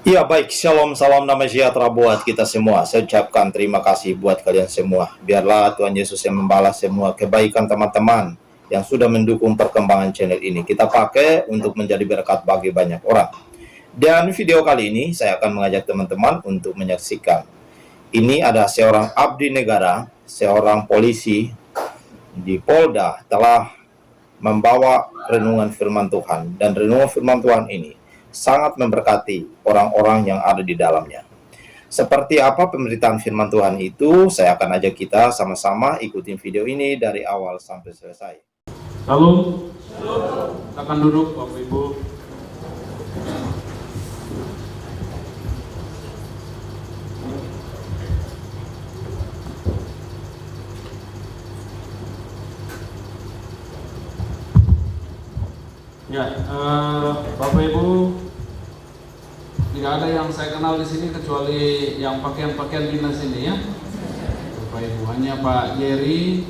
Ya baik, shalom, salam damai sejahtera buat kita semua. Saya ucapkan terima kasih buat kalian semua. Biarlah Tuhan Yesus yang membalas semua kebaikan teman-teman yang sudah mendukung perkembangan channel ini. Kita pakai untuk menjadi berkat bagi banyak orang. Dan video kali ini saya akan mengajak teman-teman untuk menyaksikan. Ini ada seorang abdi negara, seorang polisi di Polda telah membawa renungan firman Tuhan. Dan renungan firman Tuhan ini sangat memberkati orang-orang yang ada di dalamnya. Seperti apa pemberitaan firman Tuhan itu, saya akan ajak kita sama-sama ikutin video ini dari awal sampai selesai. Salam. Silakan duduk Bapak Ibu. Ya, Bapak Ibu, tidak ada yang saya kenal di sini kecuali yang pakaian dinas ini ya. Bapak Ibu, hanya Pak Jerry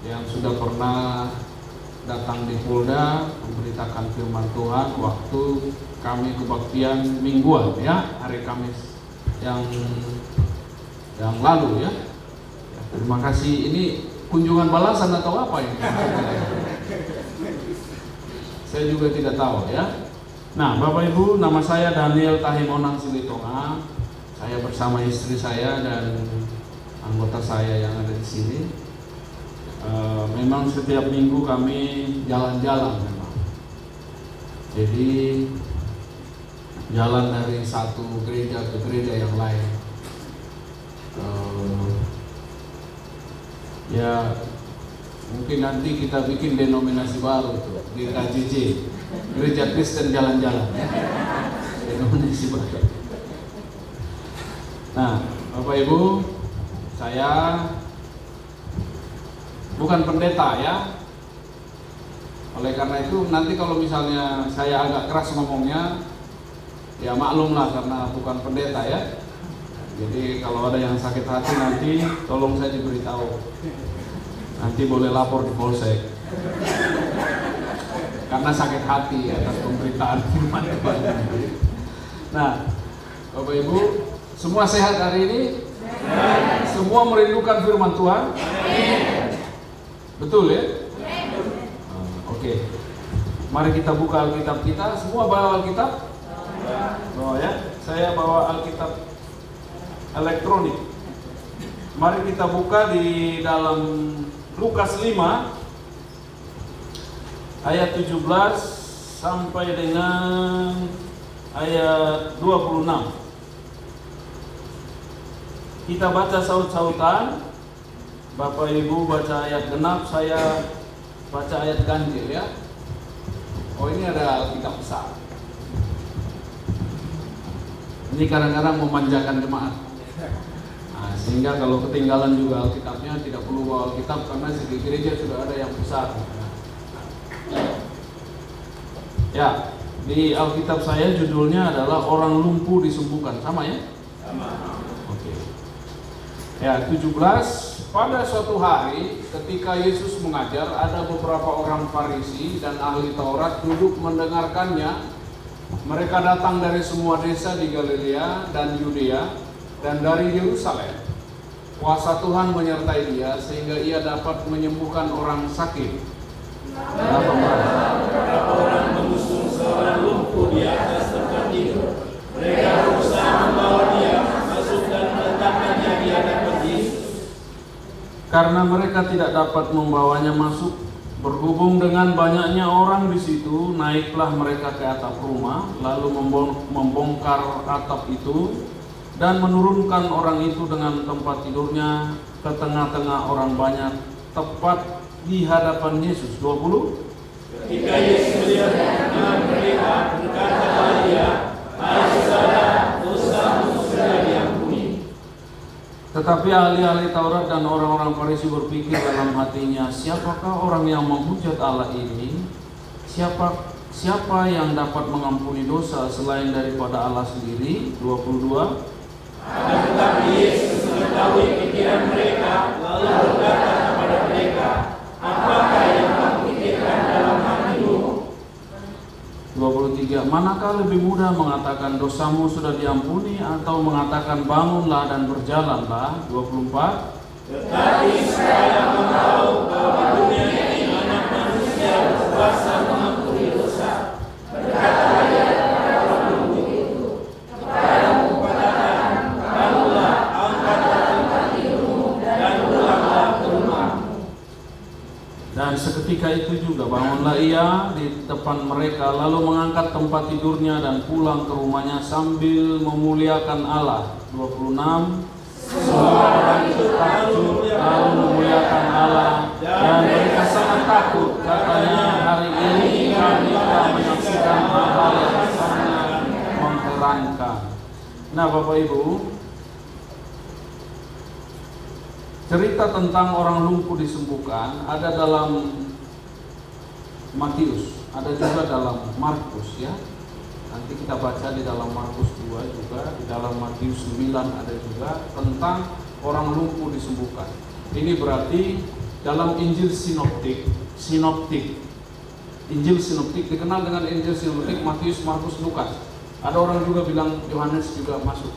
yang sudah pernah datang di Polda memberitakan firman Tuhan waktu kami kebaktian mingguan ya, hari Kamis yang lalu ya. Terima kasih. Ini kunjungan balasan atau apa ini? Saya juga tidak tahu ya. Nah, Bapak Ibu, nama saya Daniel Tahimonang Silitonga. Saya bersama istri saya dan anggota saya yang ada di sini. Memang setiap minggu kami jalan-jalan memang. Jadi jalan dari satu gereja ke gereja yang lain. Ya mungkin nanti kita bikin denominasi baru tuh, GKJJ, Gereja Kristen Jalan-Jalan. Denominasi baru. Nah, Bapak Ibu, saya bukan pendeta ya. Oleh karena itu nanti kalau misalnya saya agak keras ngomongnya, ya maklumlah karena bukan pendeta ya. Jadi kalau ada yang sakit hati nanti tolong saya diberitahu. Nanti boleh lapor di polsek. Karena sakit hati atas pemberitaan firman Tuhan. Nah, Bapak Ibu, semua sehat hari ini? Semua merindukan firman Tuhan? Betul ya? Oke. Mari kita buka Alkitab kita. Semua bawa Alkitab? Oh ya, saya bawa Alkitab elektronik. Mari kita buka di dalam Lukas 5 ayat 17 sampai dengan ayat 26. Kita baca saut-sautan. Bapak Ibu baca ayat genap, saya baca ayat ganjil ya. Oh, ini ada Alkitab besar. Ini kadang-kadang memanjakan jemaat. Nah, sehingga kalau ketinggalan juga Alkitabnya tidak perlu bawa Alkitab karena di gereja sudah ada yang besar. Ya, di Alkitab saya judulnya adalah Orang Lumpuh Disembuhkan. Sama ya? Sama. Oke. Ya, 17. Pada suatu hari ketika Yesus mengajar, ada beberapa orang Farisi dan ahli Taurat duduk mendengarkannya. Mereka datang dari semua desa di Galilea dan Yudea dan dari Yerusalem. Kuasa Tuhan menyertai dia sehingga ia dapat menyembuhkan orang sakit. Beberapa orang mengusung seorang lumpuh di atas tempat tidur. Mereka berusaha membawa dia masuk dan meletakkannya di hadapan Yesus. Karena mereka tidak dapat membawanya masuk, berhubung dengan banyaknya orang di situ, naiklah mereka ke atap rumah, lalu membongkar atap itu dan menurunkan orang itu dengan tempat tidurnya ke tengah-tengah orang banyak, tepat di hadapan Yesus. 20. Ketika Yesus melihat perkembangan mereka, berkatalah dia, "Hai saudara, dosamu sudah diampuni." Tetapi ahli-ahli Taurat dan orang-orang Farisi berpikir dalam hatinya, siapakah orang yang menghujat Allah ini? Siapa yang dapat mengampuni dosa selain daripada Allah sendiri? 22. Akan tetapi Yesus mengetahui pikiran mereka, lalu berkata kepada mereka, "Apakah yang kamu pikirkan dalam hatimu?" 23. 23, manakah lebih mudah mengatakan dosamu sudah diampuni atau mengatakan bangunlah dan berjalanlah? 24. Tetapi saya tahu bahwa dunia ini anak manusia berkuasa mengampuni dosa. Berkata dia kepada orang lumpuh itu, kepadamu kukatakan, bangunlah, angkatlah tempat tidurmu dan pulanglah ke rumahmu. Dan seketika itu juga bangunlah ia di depan mereka, lalu mengangkat tempat tidurnya dan pulang ke rumahnya sambil memuliakan Allah. 26. Semua orang itu takjub lalu memuliakan Allah, dan mereka sangat takut. Katanya, hari ini kami telah menyaksikan hal yang sangat mengherankan. Nah, Bapak Ibu, cerita tentang orang lumpuh disembuhkan ada dalam Matius, ada juga dalam Markus ya. Nanti kita baca di dalam Markus 2 juga, di dalam Matius 9 ada juga tentang orang lumpuh disembuhkan. Ini berarti dalam Injil Sinoptik. Injil Sinoptik dikenal dengan Injil Sinoptik Matius, Markus, Lukas. Ada orang juga bilang Yohanes juga masuk.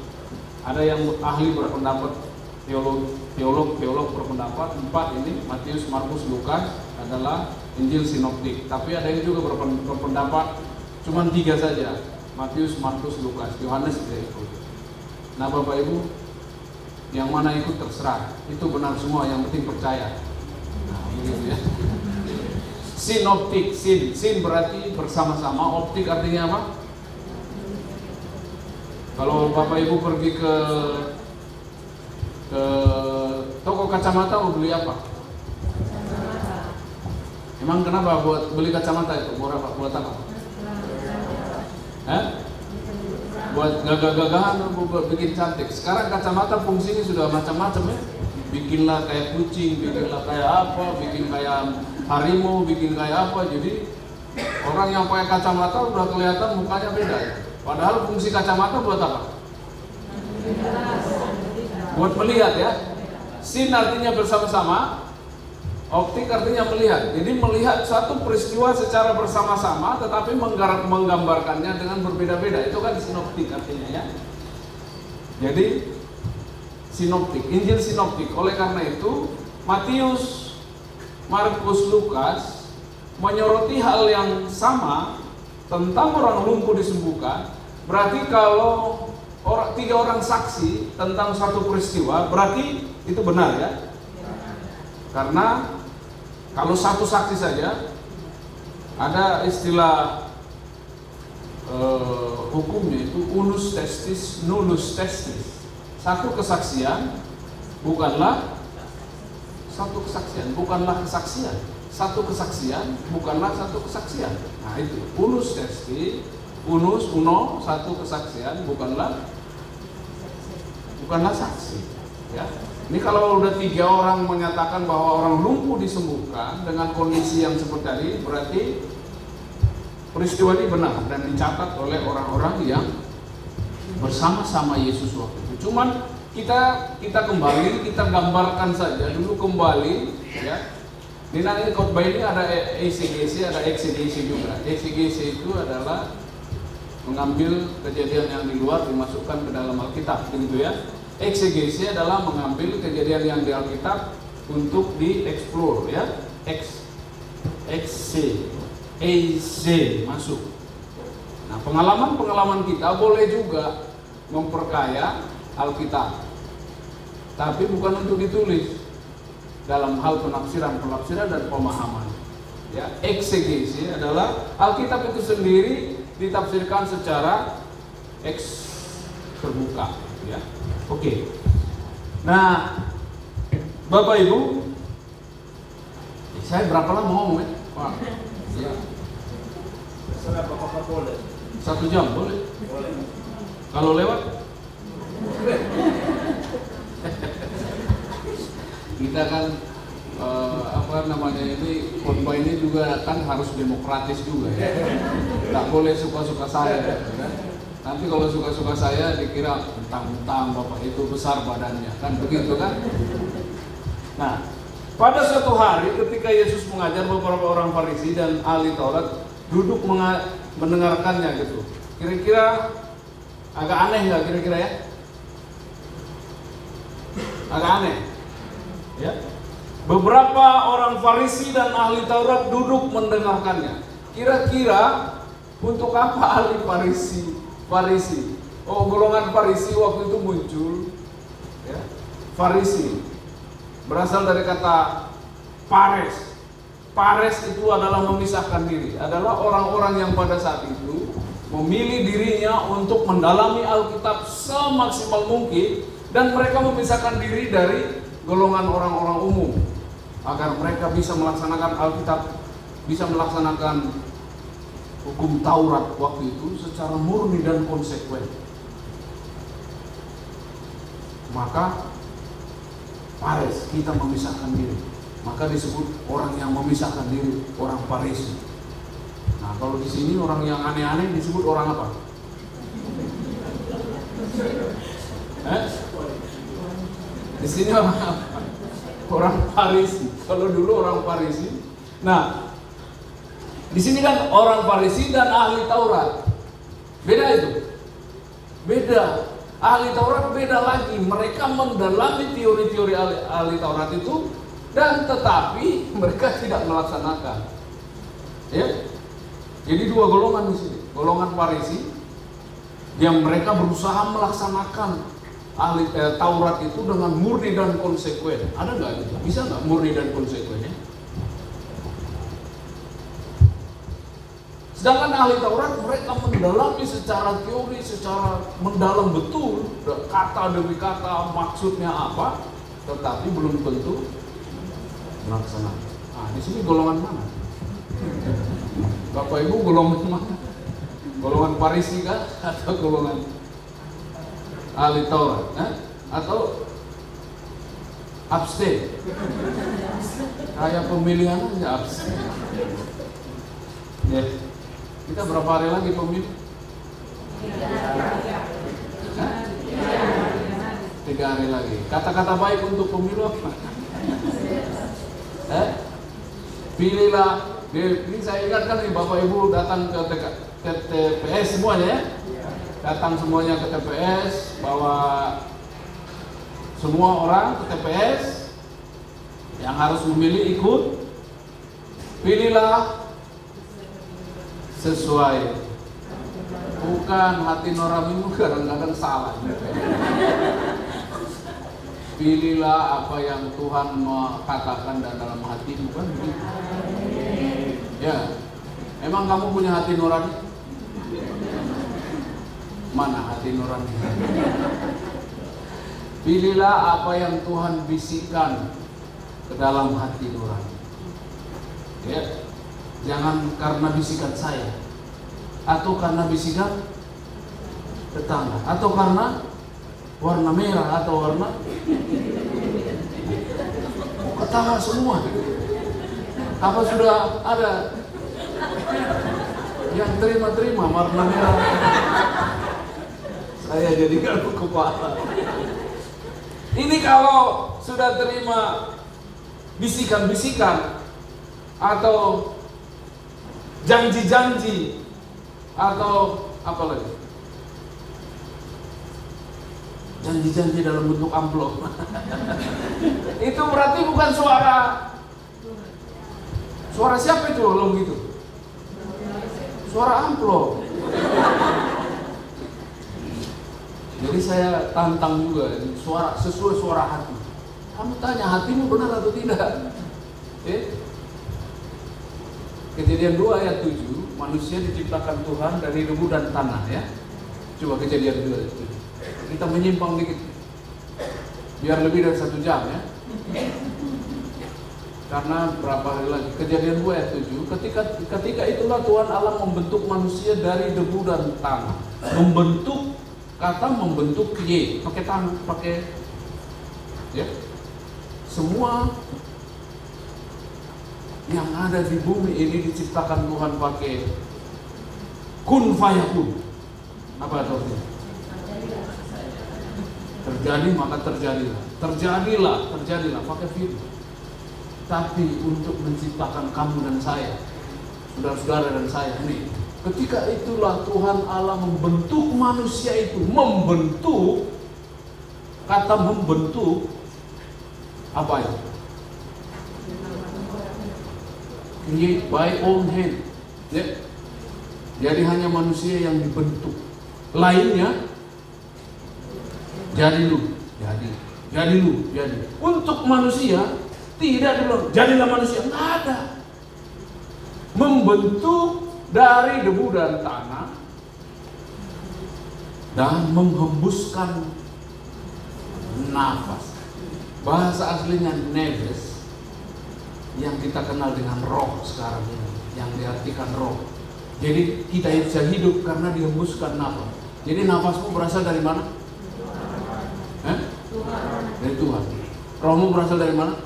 Ada yang ahli berpendapat, teolog berpendapat 4 ini Matius, Markus, Lukas adalah Injil Sinoptik. Tapi ada yang juga berpendapat cuma 3 saja, Matius, Markus, Lukas. Yohanes tidak ikut. Nah, Bapak Ibu, yang mana ikut terserah. Itu benar semua, yang penting percaya. Nah, begitu ya. Sinoptik, sin berarti bersama-sama, optik artinya apa? Kalau Bapak Ibu pergi ke toko kacamata mau beli apa? Emang kenapa buat beli kacamata itu? Buat apa? Buat gagah-gagahan, buat bikin cantik. Sekarang kacamata fungsinya sudah macam-macam ya. Bikinlah kayak kucing, bikinlah kayak apa, bikin kayak harimau, bikin kayak apa. Jadi orang yang pakai kacamata udah kelihatan mukanya beda ya. Padahal fungsi kacamata buat apa? Buat melihat ya. Sin artinya bersama-sama, optik artinya melihat. Jadi melihat satu peristiwa secara bersama-sama, tetapi menggambarkannya dengan berbeda-beda. Itu kan sinoptik artinya ya. Jadi sinoptik, Injil sinoptik. Oleh karena itu Matius, Markus, Lukas menyoroti hal yang sama tentang orang lumpuh disembuhkan. Berarti kalau 3 orang saksi tentang satu peristiwa, berarti itu benar ya. Karena kalau satu saksi saja, ada istilah hukumnya itu unus testis, nullus testis. Satu kesaksian bukanlah satu kesaksian, bukanlah kesaksian. Satu kesaksian bukanlah satu kesaksian. Nah itu unus testi, uno, satu kesaksian bukanlah saksi. Ya. Ini kalau udah 3 orang menyatakan bahwa orang lumpuh disembuhkan dengan kondisi yang seperti tadi, berarti peristiwa ini benar dan dicatat oleh orang-orang yang bersama-sama Yesus waktu itu. Cuman kita kembali, kita gambarkan saja dulu kembali ya. Di nanti khotbah ini ada exegesi, ada eksegesi juga. Eksegesi itu adalah mengambil kejadian yang di luar dimasukkan ke dalam Alkitab, begitu ya. Eksegesi adalah mengambil kejadian yang di Alkitab untuk dieksplor ya. Masuk. Nah, pengalaman kita boleh juga memperkaya Alkitab, tapi bukan untuk ditulis dalam hal penafsiran dan pemahaman. Ya, eksegesi adalah Alkitab itu sendiri ditafsirkan secara terbuka. Ya, oke. Nah, Bapak Ibu, saya berapa lama ngomong ya? Pak? Ya. Terserah Bapak boleh. 1 jam boleh? Boleh. Kalau lewat? Kita kan ini khotbah ini juga kan harus demokratis juga ya. Nggak boleh suka-suka saya kan? Nanti kalau suka-suka saya dikira mentang-mentang Bapak itu besar badannya, kan begitu kan? Nah, pada suatu hari ketika Yesus mengajar, beberapa orang Farisi dan ahli Taurat duduk mendengarkannya gitu. Kira-kira agak aneh nggak kira-kira ya? Agak aneh, ya. Beberapa orang Farisi dan ahli Taurat duduk mendengarkannya. Kira-kira untuk apa ahli Farisi? Oh, golongan Farisi waktu itu muncul, ya. Farisi berasal dari kata pares. Pares itu adalah memisahkan diri, adalah orang-orang yang pada saat itu memilih dirinya untuk mendalami Alkitab semaksimal mungkin, dan mereka memisahkan diri dari golongan orang-orang umum agar mereka bisa melaksanakan Alkitab, bisa melaksanakan hukum Taurat waktu itu secara murni dan konsekuen. Maka pares, kita memisahkan diri, maka disebut orang yang memisahkan diri, orang Farisi. Nah, kalau di sini orang yang aneh-aneh disebut orang apa? Di sini orang apa? Orang Farisi. Kalau dulu orang Farisi. Nah, di sini kan orang Farisi dan ahli Taurat. Beda itu. Beda. Ahli Taurat beda lagi. Mereka mendalami teori-teori ahli Taurat itu, dan tetapi mereka tidak melaksanakan. Ya. Jadi dua golongan di sini. Golongan Farisi yang mereka berusaha melaksanakan Taurat itu dengan murni dan konsekuen. Ada nggak gitu? Bisa nggak murni dan konsekuennya? Sedangkan ahli Taurat mereka mendalami secara teori, secara mendalam betul, kata demi kata maksudnya apa, tetapi belum tentu melaksanakan. Nah, di sini golongan mana? Bapak Ibu golongan mana? Golongan Farisi kah? Atau golongan ahli Taurat? Atau abstain? Kayak pemilihan aja abstain. Ya. Kita berapa hari lagi pemilu? 3 hari lagi. Kata-kata baik untuk pemilu apa? Pilihlah. Ini saya ingatkan nih, Bapak Ibu datang ke TPS semuanya ya. Datang semuanya ke TPS, bahwa semua orang ke TPS yang harus memilih ikut. Pilihlah sesuai, bukan hati nuranimu, kadang-kadang salah. Pilihlah apa yang Tuhan katakan dalam hatimu, kan begitu. Ya, emang kamu punya hati nurani? Mana hati nurani? Pilihlah apa yang Tuhan bisikkan ke dalam hati nurani. Ya. Jangan karena bisikan saya, atau karena bisikan tetangga, atau karena warna merah atau warna ketara semua. Apa sudah ada yang terima warna merah? Saya jadi garuk kepala. Ini kalau sudah terima bisikan-bisikan atau janji-janji atau apa lagi? Janji-janji dalam bentuk amplop. Itu berarti bukan suara siapa itu kalau gitu? Suara amplop. Jadi saya tantang juga, suara sesuai suara hati. Kamu tanya hatimu benar atau tidak? Kejadian 2 ayat 7, manusia diciptakan Tuhan dari debu dan tanah ya. Coba Kejadian 2 ayat 7. Kita menyimpang dikit, biar lebih dari 1 jam ya. Karena berapa hari lagi? Kejadian 2 ayat 7. Ketika itulah Tuhan Allah membentuk manusia dari debu dan tanah. Membentuk, kata membentuk Y, pakai tangan, pakai ya. Semua yang ada di bumi ini diciptakan Tuhan pakai kun fayakun. Apa artinya? Terjadi maka terjadilah. Terjadilah pakai firman. Tapi untuk menciptakan kamu dan saya, saudara-saudara dan saya ini, Ketika itulah Tuhan Allah membentuk manusia itu. Membentuk, kata membentuk, apa itu? Create by own hand. Ya. Jadi hanya manusia yang dibentuk. Lainnya, jadi lu, jadi lu, jadi. Untuk manusia, tidak dulu, jadilah manusia. Nggak ada. Membentuk dari debu dan tanah dan menghembuskan nafas. Bahasa aslinya nefes, yang kita kenal dengan roh sekarang ini, yang diartikan roh. Jadi kita bisa hidup karena dihembuskan nafas. Jadi nafasmu berasal dari mana? Dari Tuhan. Rohmu berasal dari mana?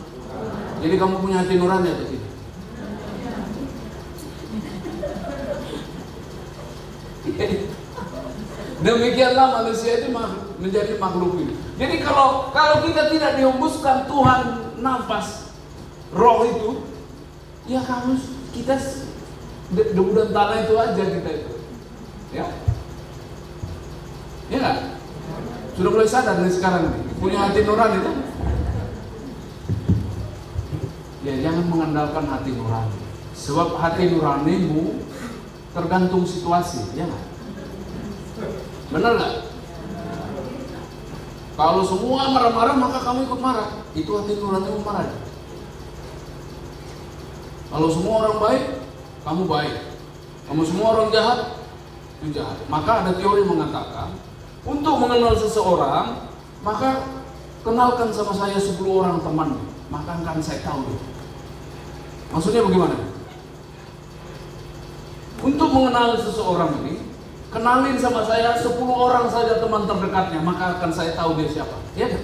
Jadi kamu punya hati nurani atau tidak? Demikianlah manusia itu menjadi makhluk ini. Jadi kalau kita tidak dihembuskan Tuhan nafas roh itu, ya kita debu dan tanah itu aja kita itu. Ya. Ya enggak? Sudah mulai sadar dari sekarang nih, punya hati nurani itu. Ya jangan mengandalkan hati nurani. Sebab hati nuranimu tergantung situasi, ya nggak? Benar nggak? Kalau semua marah-marah maka kamu ikut marah, itu hati nuranimu marah. Kalau semua orang baik, kamu baik. Kamu semua orang jahat, itu jahat. Maka ada teori mengatakan, untuk mengenal seseorang, maka kenalkan sama saya 10 orang teman, maka akan saya tahu dia. Maksudnya bagaimana? Untuk mengenal seseorang ini, kenalin sama saya 10 orang saja teman terdekatnya, maka akan saya tahu dia siapa. Iya kan?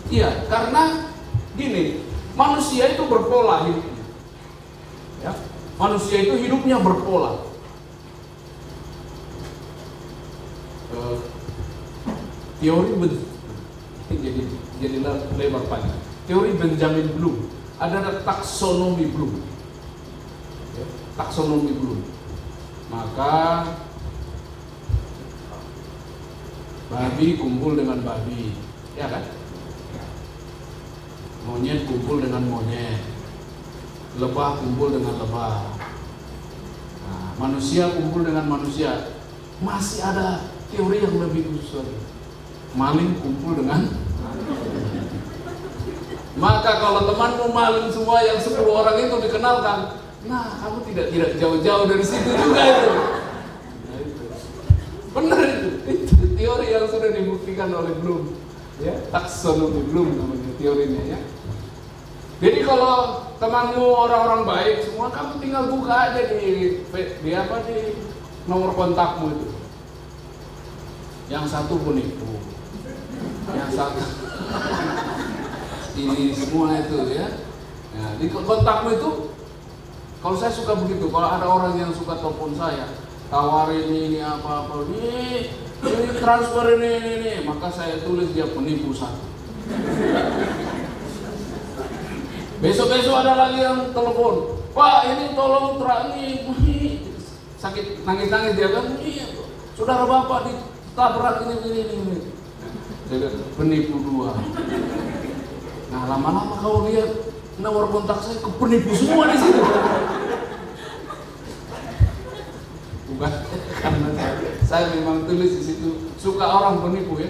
Iya, karena gini, manusia itu berpola hidupnya. Ya, manusia itu hidupnya berpola. Teori jadi lebar panjang. Teori Benjamin Bloom, ada taksonomi Bloom. Ya, taksonomi Bloom. Maka babi kumpul dengan babi, ya kan? Monyet kumpul dengan monyet, lebah kumpul dengan lebah. Nah, manusia kumpul dengan manusia. Masih ada teori yang lebih khusus lagi. Maling kumpul dengan maka kalau temanmu maling semua yang 10 orang itu dikenalkan, nah kamu tidak jauh-jauh dari situ juga itu. Nah, itu. Benar itu teori yang sudah dibuktikan oleh Bloom, ya, taksonomi Bloom namanya teorinya, ya. Jadi kalau temanmu orang-orang baik semua, kamu tinggal buka aja di nomor kontakmu itu. Yang satu penipu, yang satu ini semua itu, ya. Nah, di kontakmu itu, kalau saya suka begitu, kalau ada orang yang suka telepon saya, tawarin ini apa-apa, ini transfer ini, maka saya tulis dia penipu satu. Besok-besok ada lagi yang telepon, Pak ini tolong ini sakit, nangis-nangis dia kan, saudara bapak ditabrak ini. Jadi penipu 2. Nah lama-lama kau lihat nomor kontak saya ke penipu semua di situ. Bukan karena saya memang tulis di situ suka orang penipu, ya,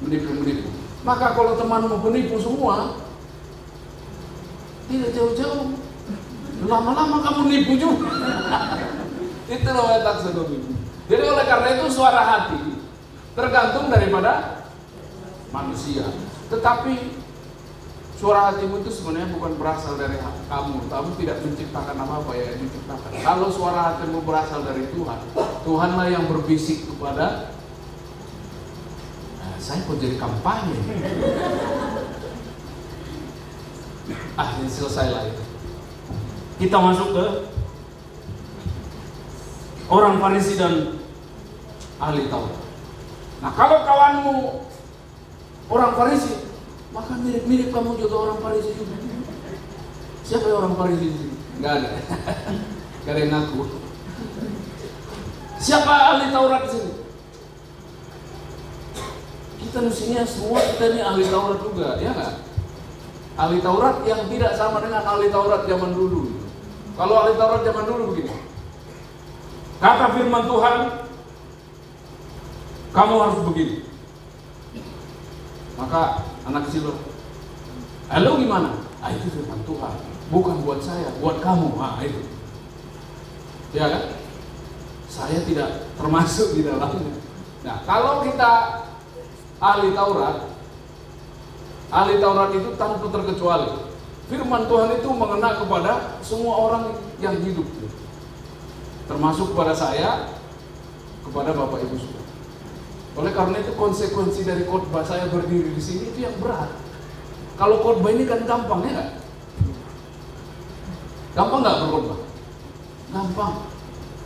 menipu. Maka kalau temanmu penipu semua, tidak jauh-jauh, lama-lama kamu nipu juga. Itu namanya taksonomi. Jadi oleh karena itu suara hati tergantung daripada manusia. Tetapi suara hatimu itu sebenarnya bukan berasal dari kamu. Kamu tidak menciptakan apa-apa, ya, menciptakan. Kalau suara hatimu berasal dari Tuhan, Tuhanlah yang berbisik kepada. Nah, saya kok jadi kampanye. Ini selesailah itu. Kita masuk ke orang Farisi dan ahli Taurat. Nah, kalau kawanmu orang Farisi, maka mirip-mirip kamu juga orang Farisi juga. Siapa yang orang Farisi di sini? Enggak ada. Gak ada yang ngaku. Siapa ahli Taurat di sini? Kita mestinya semua kita ini ahli Taurat juga, ya nggak? Ahli Taurat yang tidak sama dengan ahli Taurat zaman dulu. Kalau ahli Taurat zaman dulu begini, kata firman Tuhan, kamu harus begini. Maka anak kecil, halo gimana? Itu firman Tuhan, bukan buat saya, buat kamu. Itu, ya kan? Saya tidak termasuk di dalamnya. Nah, kalau kita ahli Taurat itu tanpa terkecuali firman Tuhan itu mengena kepada semua orang yang hidup, termasuk kepada saya, kepada Bapak Ibu semua. Oleh karena itu konsekuensi dari khotbah saya berdiri di sini itu yang berat. Kalau khotbah ini kan gampang, ya nggak? Gampang nggak berkhotbah? Gampang.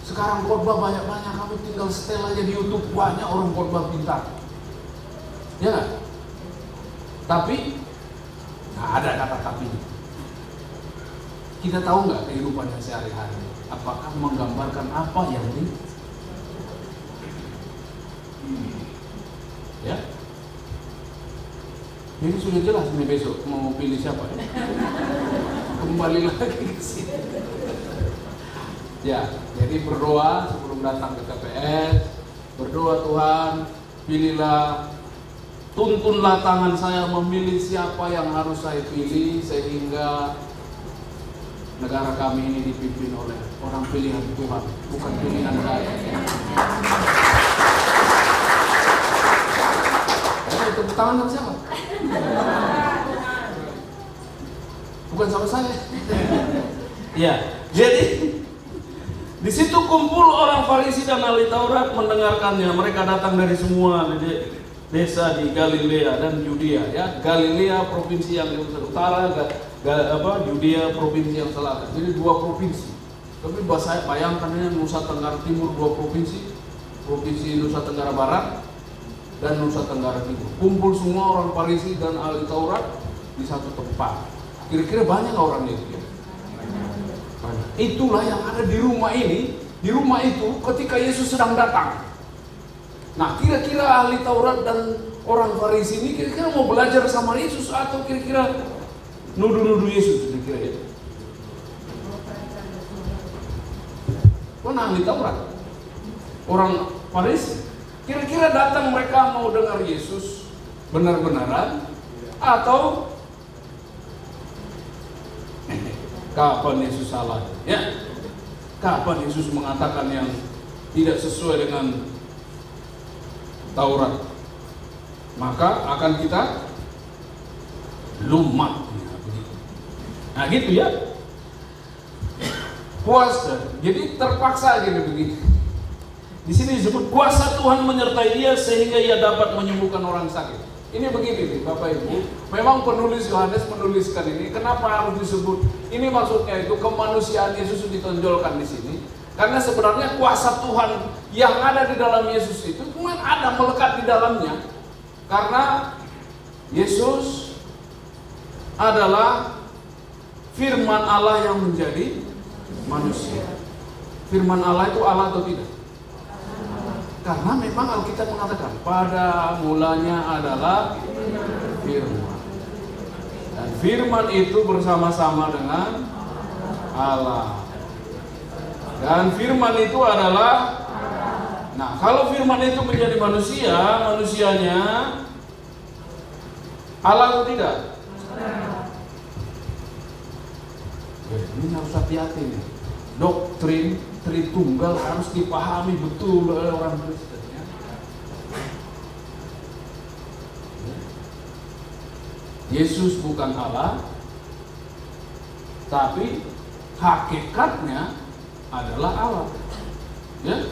Sekarang khotbah banyak-banyak, kamu tinggal setel aja di YouTube, banyak orang khotbah pintar. Ya nggak? Tapi nggak ada kata tapi. Kita tahu nggak kehidupannya sehari-hari? Apakah menggambarkan apa yang ini? Ya. Ini sudah jelas nih besok mau pilih siapa. Kembali lagi ke sini. Ya, jadi berdoa sebelum datang ke TPS. Berdoa, Tuhan, pilihlah, tuntunlah tangan saya memilih siapa yang harus saya pilih sehingga negara kami ini dipimpin oleh orang pilihan Tuhan, bukan pilihan saya. Tepuk tangan sama siapa? Bukan sama saya. Ya, jadi di situ kumpul orang Farisi dan ahli Taurat mendengarkannya. Mereka datang dari semua desa di Galilea dan Yudea, ya. Galilea provinsi yang utara, Yudea provinsi yang selatan. Jadi dua provinsi. Tapi saya bayangkan ini Nusa Tenggara Timur, dua provinsi, provinsi Nusa Tenggara Barat dan Nusa Tenggara Timur. Kumpul semua orang Farisi dan ahli Taurat di satu tempat. Kira-kira banyak orang itu, ya? Banyak. Itulah yang ada di rumah ini. Di rumah itu ketika Yesus sedang datang. Nah, kira-kira ahli Taurat dan orang Farisi ini kira-kira mau belajar sama Yesus atau kira-kira nuduh-nuduh Yesus, kira-kira itu? Kan ahli Taurat, orang Farisi, kira-kira datang mereka mau dengar Yesus benar-benaran atau kapan Yesus salah? Ya, kapan Yesus mengatakan yang tidak sesuai dengan Taurat? Maka akan kita lumat. Nah gitu ya. Puasa. Jadi terpaksa gitu begini. Di sini disebut kuasa Tuhan menyertai dia sehingga ia dapat menyembuhkan orang sakit. Ini begini nih Bapak Ibu, memang penulis Yohanes menuliskan ini, kenapa harus disebut? Ini maksudnya itu kemanusiaan Yesus ditonjolkan di sini, karena sebenarnya kuasa Tuhan yang ada di dalam Yesus itu cuma ada melekat di dalamnya, karena Yesus adalah firman Allah yang menjadi manusia. Firman Allah itu Allah atau tidak? Karena memang Alkitab mengatakan pada mulanya adalah firman. Dan firman itu bersama-sama dengan Allah. Dan firman itu adalah, nah kalau firman itu menjadi manusia, manusianya Allah atau tidak? Ini harus hati-hati nih. Doktrin Tritunggal harus dipahami betul oleh orang Kristen, ya. Yesus bukan Allah, tapi hakikatnya adalah Allah. Ya,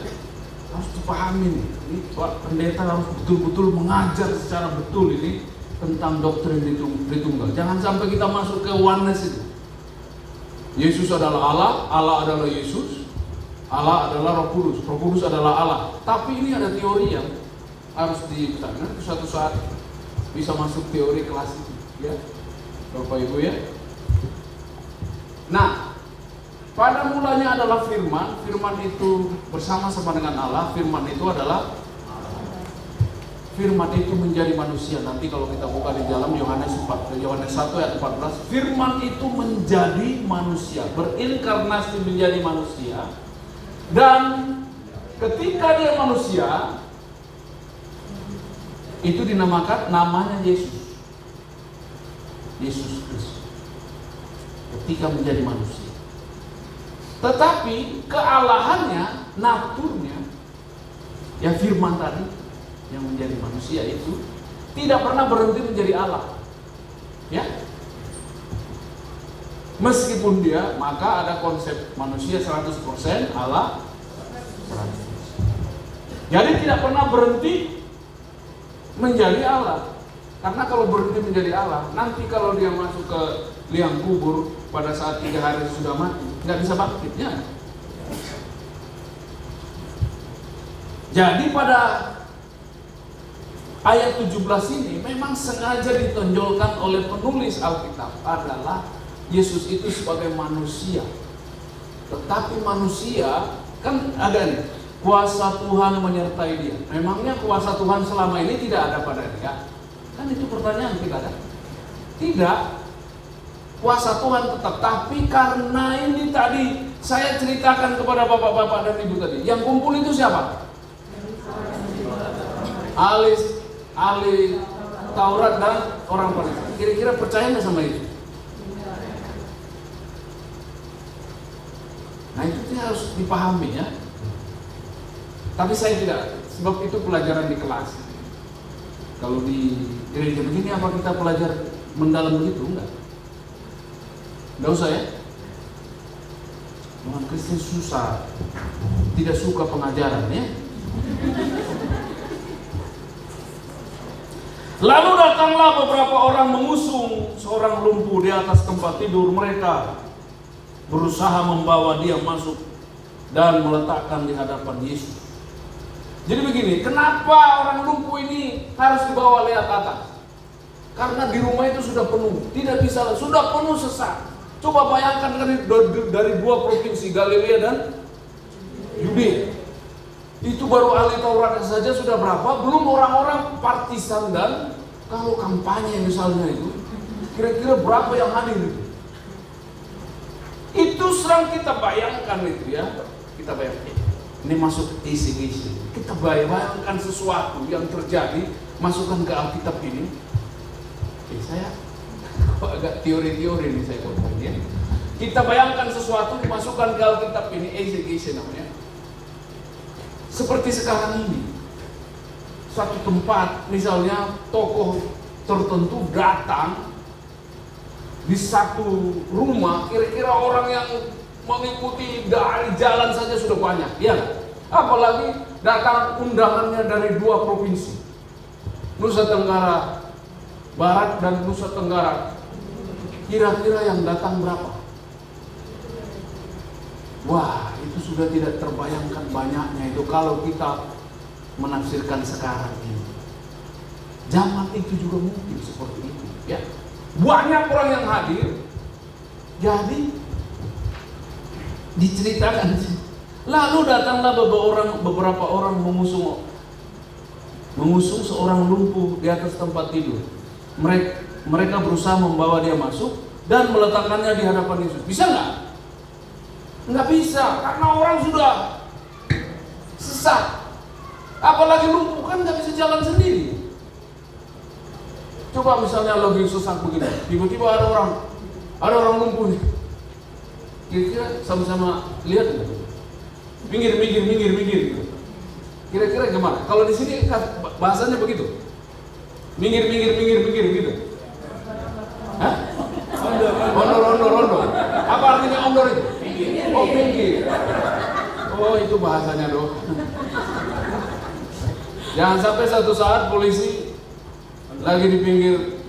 harus dipahami nih. Ini pendeta harus betul-betul mengajar secara betul ini tentang doktrin Tritunggal. Jangan sampai kita masuk ke oneness itu. Yesus adalah Allah, Allah adalah Yesus, Allah adalah Roh Kudus, Roh Kudus adalah Allah. Tapi ini ada teori yang harus dipecahkan. Suatu saat bisa masuk teori klasik, ya, Bapak Ibu ya. Nah, Pada mulanya adalah firman, firman itu bersama-sama dengan Allah, firman itu adalah firman itu menjadi manusia. Nanti kalau kita buka di dalam Yohanes 1 ayat 14, firman itu menjadi manusia, berinkarnasi menjadi manusia. Dan ketika dia manusia, itu dinamakan namanya Yesus. Yesus Kristus. Ketika menjadi manusia. Tetapi kealahannya, naturnya, ya firman tadi yang menjadi manusia itu tidak pernah berhenti menjadi Allah. Ya. Meskipun dia, maka ada konsep manusia 100%, Allah 100%. Jadi tidak pernah berhenti menjadi Allah. Karena kalau berhenti menjadi Allah, nanti kalau dia masuk ke liang kubur pada saat 3 hari sudah mati, nggak bisa bangkitnya. Jadi pada ayat 17 ini memang sengaja ditonjolkan oleh penulis Alkitab adalah Yesus itu sebagai manusia. Tetapi manusia kan ada nih, kuasa Tuhan menyertai dia. Memangnya kuasa Tuhan selama ini tidak ada pada dia? Kan itu pertanyaan kita kan? Tidak. Kuasa Tuhan tetap. Tapi karena ini tadi saya ceritakan kepada bapak-bapak dan ibu tadi, yang kumpul itu siapa? Ahli Taurat dan orang Farisi. Kira-kira percaya nggak sama itu? Nah itu harus dipahami ya. Tapi saya tidak, sebab itu pelajaran di kelas. Kalau di gereja begini apa kita belajar mendalam begitu? Enggak. Enggak usah ya. Orang Kristen susah, tidak suka pengajaran ya. Lalu datanglah beberapa orang mengusung seorang lumpuh di atas tempat tidur mereka, berusaha membawa dia masuk dan meletakkan di hadapan Yesus. Jadi begini, kenapa orang lumpuh ini harus dibawa lihat atas? Karena di rumah itu sudah penuh, tidak bisa, sudah penuh sesak. Coba bayangkan dari 2 provinsi, Galilea dan Yudea. Itu baru ahli Taurat saja sudah berapa? Belum orang-orang partisan dan kalau kampanye misalnya itu, kira-kira berapa yang hadir? Itu serang kita bayangkan itu ya, kita bayangkan. Ini masuk isi-isi. Kita bayangkan sesuatu yang terjadi, masukkan ke Alkitab ini. Saya agak teori-teori ini saya ngomong ya. Kita bayangkan sesuatu dimasukkan ke Alkitab ini, isi-isi namanya. Seperti sekarang ini, suatu tempat, misalnya tokoh tertentu datang di satu rumah, kira-kira orang yang mengikuti dari jalan saja sudah banyak, ya. Apalagi datang undangannya dari 2 provinsi, Nusa Tenggara Barat dan Nusa Tenggara. Kira-kira yang datang berapa? Wah, itu sudah tidak terbayangkan banyaknya itu kalau kita menafsirkan sekarang ini. Zaman itu juga mungkin seperti itu, ya. Banyak orang yang hadir. Jadi diceritakan. Lalu datanglah beberapa orang mengusung seorang lumpuh di atas tempat tidur. Mereka berusaha membawa dia masuk dan meletakkannya di hadapan Yesus. Bisa nggak? Nggak bisa, karena orang sudah sesat. Apalagi lumpuh kan nggak bisa jalan sendiri. Coba misalnya lagi sesak begini, tiba-tiba ada orang lumpuh nih. Kira-kira sama-sama lihat nggak? Minggir gitu. Kira-kira gimana? Kalau di sini bahasanya begitu. Minggir gitu. Hah? Rondo. Apa artinya ondor itu? Oh, minggir. Oh, itu bahasanya doh. Jangan sampai satu saat polisi lagi di pinggir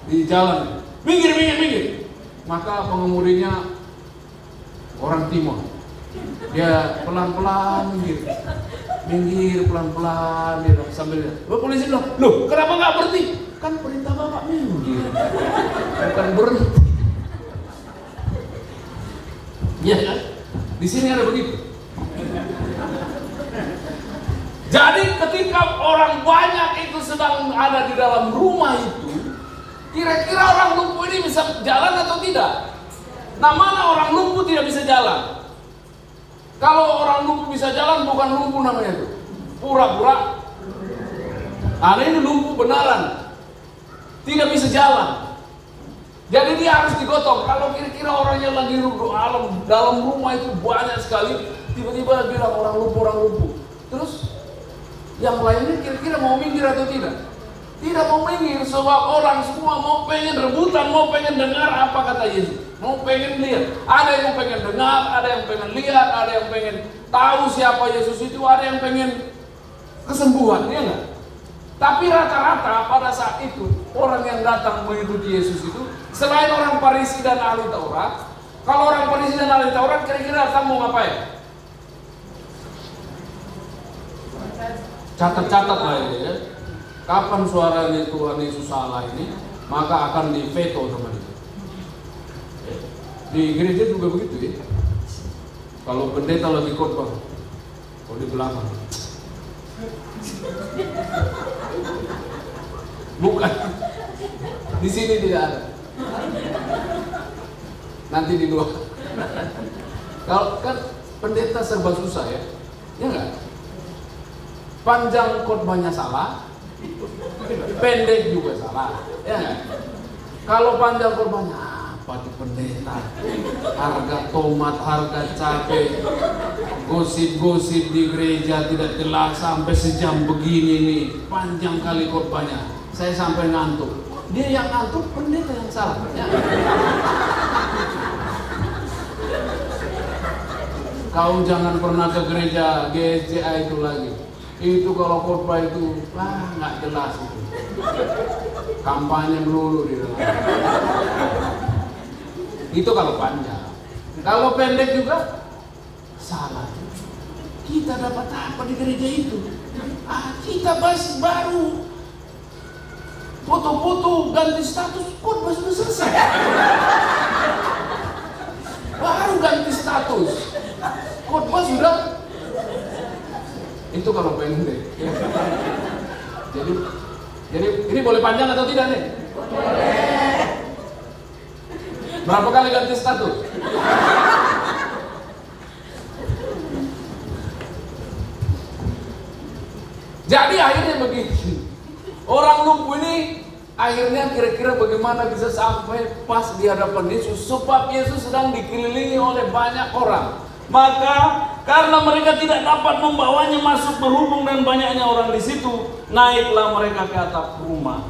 di jalan. Minggir. Maka pengemudinya orang timur. Dia pelan-pelan minggir pelan-pelan dia sambil lihat. Polisi bilang, "Loh, kenapa nggak berhenti?" Kan perintah Bapak minggir. Bukan berhenti. Iya kan? Di sini ada begitu. Jadi ketika orang banyak itu sedang ada di dalam rumah itu, kira-kira orang lumpuh ini bisa jalan atau tidak? Nah, mana orang lumpuh tidak bisa jalan? Kalau orang lumpuh bisa jalan, bukan lumpuh namanya itu, pura-pura. Nah, ini lumpuh benaran, tidak bisa jalan. Jadi dia harus digotong. Kalau kira-kira orangnya lagi dalam rumah itu banyak sekali, tiba-tiba bilang orang lumpuh. Terus yang lainnya kira-kira mau minggir atau tidak? Tidak mau minggir, sebab orang semua mau pengen rebutan, mau pengen dengar apa kata Yesus, mau pengen lihat. Ada yang mau pengen dengar, ada yang pengen lihat, ada yang pengen tahu siapa Yesus itu, ada yang pengen kesembuhan, ya enggak? Tapi rata-rata pada saat itu orang yang datang mengikuti Yesus itu selain orang Farisi dan ahli Taurat. Kalau orang Farisi dan ahli Taurat kira-kira datang mau ngapain? Catat-catat lah ini ya. Kapan suaranya Tuhan Yesus salah ini, maka akan diveto sama dia. Di gereja juga begitu ya. Kalau pendeta lagi khotbah, kalau di belakang, bukan, di sini tidak ada. Nanti di luar. Kalau kan pendeta serba susah ya, ya enggak? Panjang khotbahnya salah, pendek juga salah, ya enggak? Kalau panjang khotbahnya apa tuh pendeta? Harga tomat, harga cabai, gosip-gosip di gereja tidak jelas sampai sejam begini nih, panjang kali khotbahnya. Saya sampai ngantuk. Dia yang ngantuk, pendeta yang salah. Ya. Kau jangan pernah ke gereja GSJA itu lagi. Itu kalau khotbah itu nggak jelas itu. Kampanye melulu di dalam. Itu kalau panjang. Kalau pendek juga salah. Kita dapat apa di gereja itu? Kita masih baru foto-foto ganti status, khotbah sudah selesai. Baru ganti status, khotbah sudah. Itu kalau pendek. Jadi ini boleh panjang atau tidak nih? Boleh. Berapa kali ganti status? Jadi akhirnya begini. Orang lumpuh ini akhirnya kira-kira bagaimana bisa sampai pas di hadapan Yesus, sebab Yesus sedang dikelilingi oleh banyak orang. Maka karena mereka tidak dapat membawanya masuk berhubung dan banyaknya orang di situ, naiklah mereka ke atap rumah,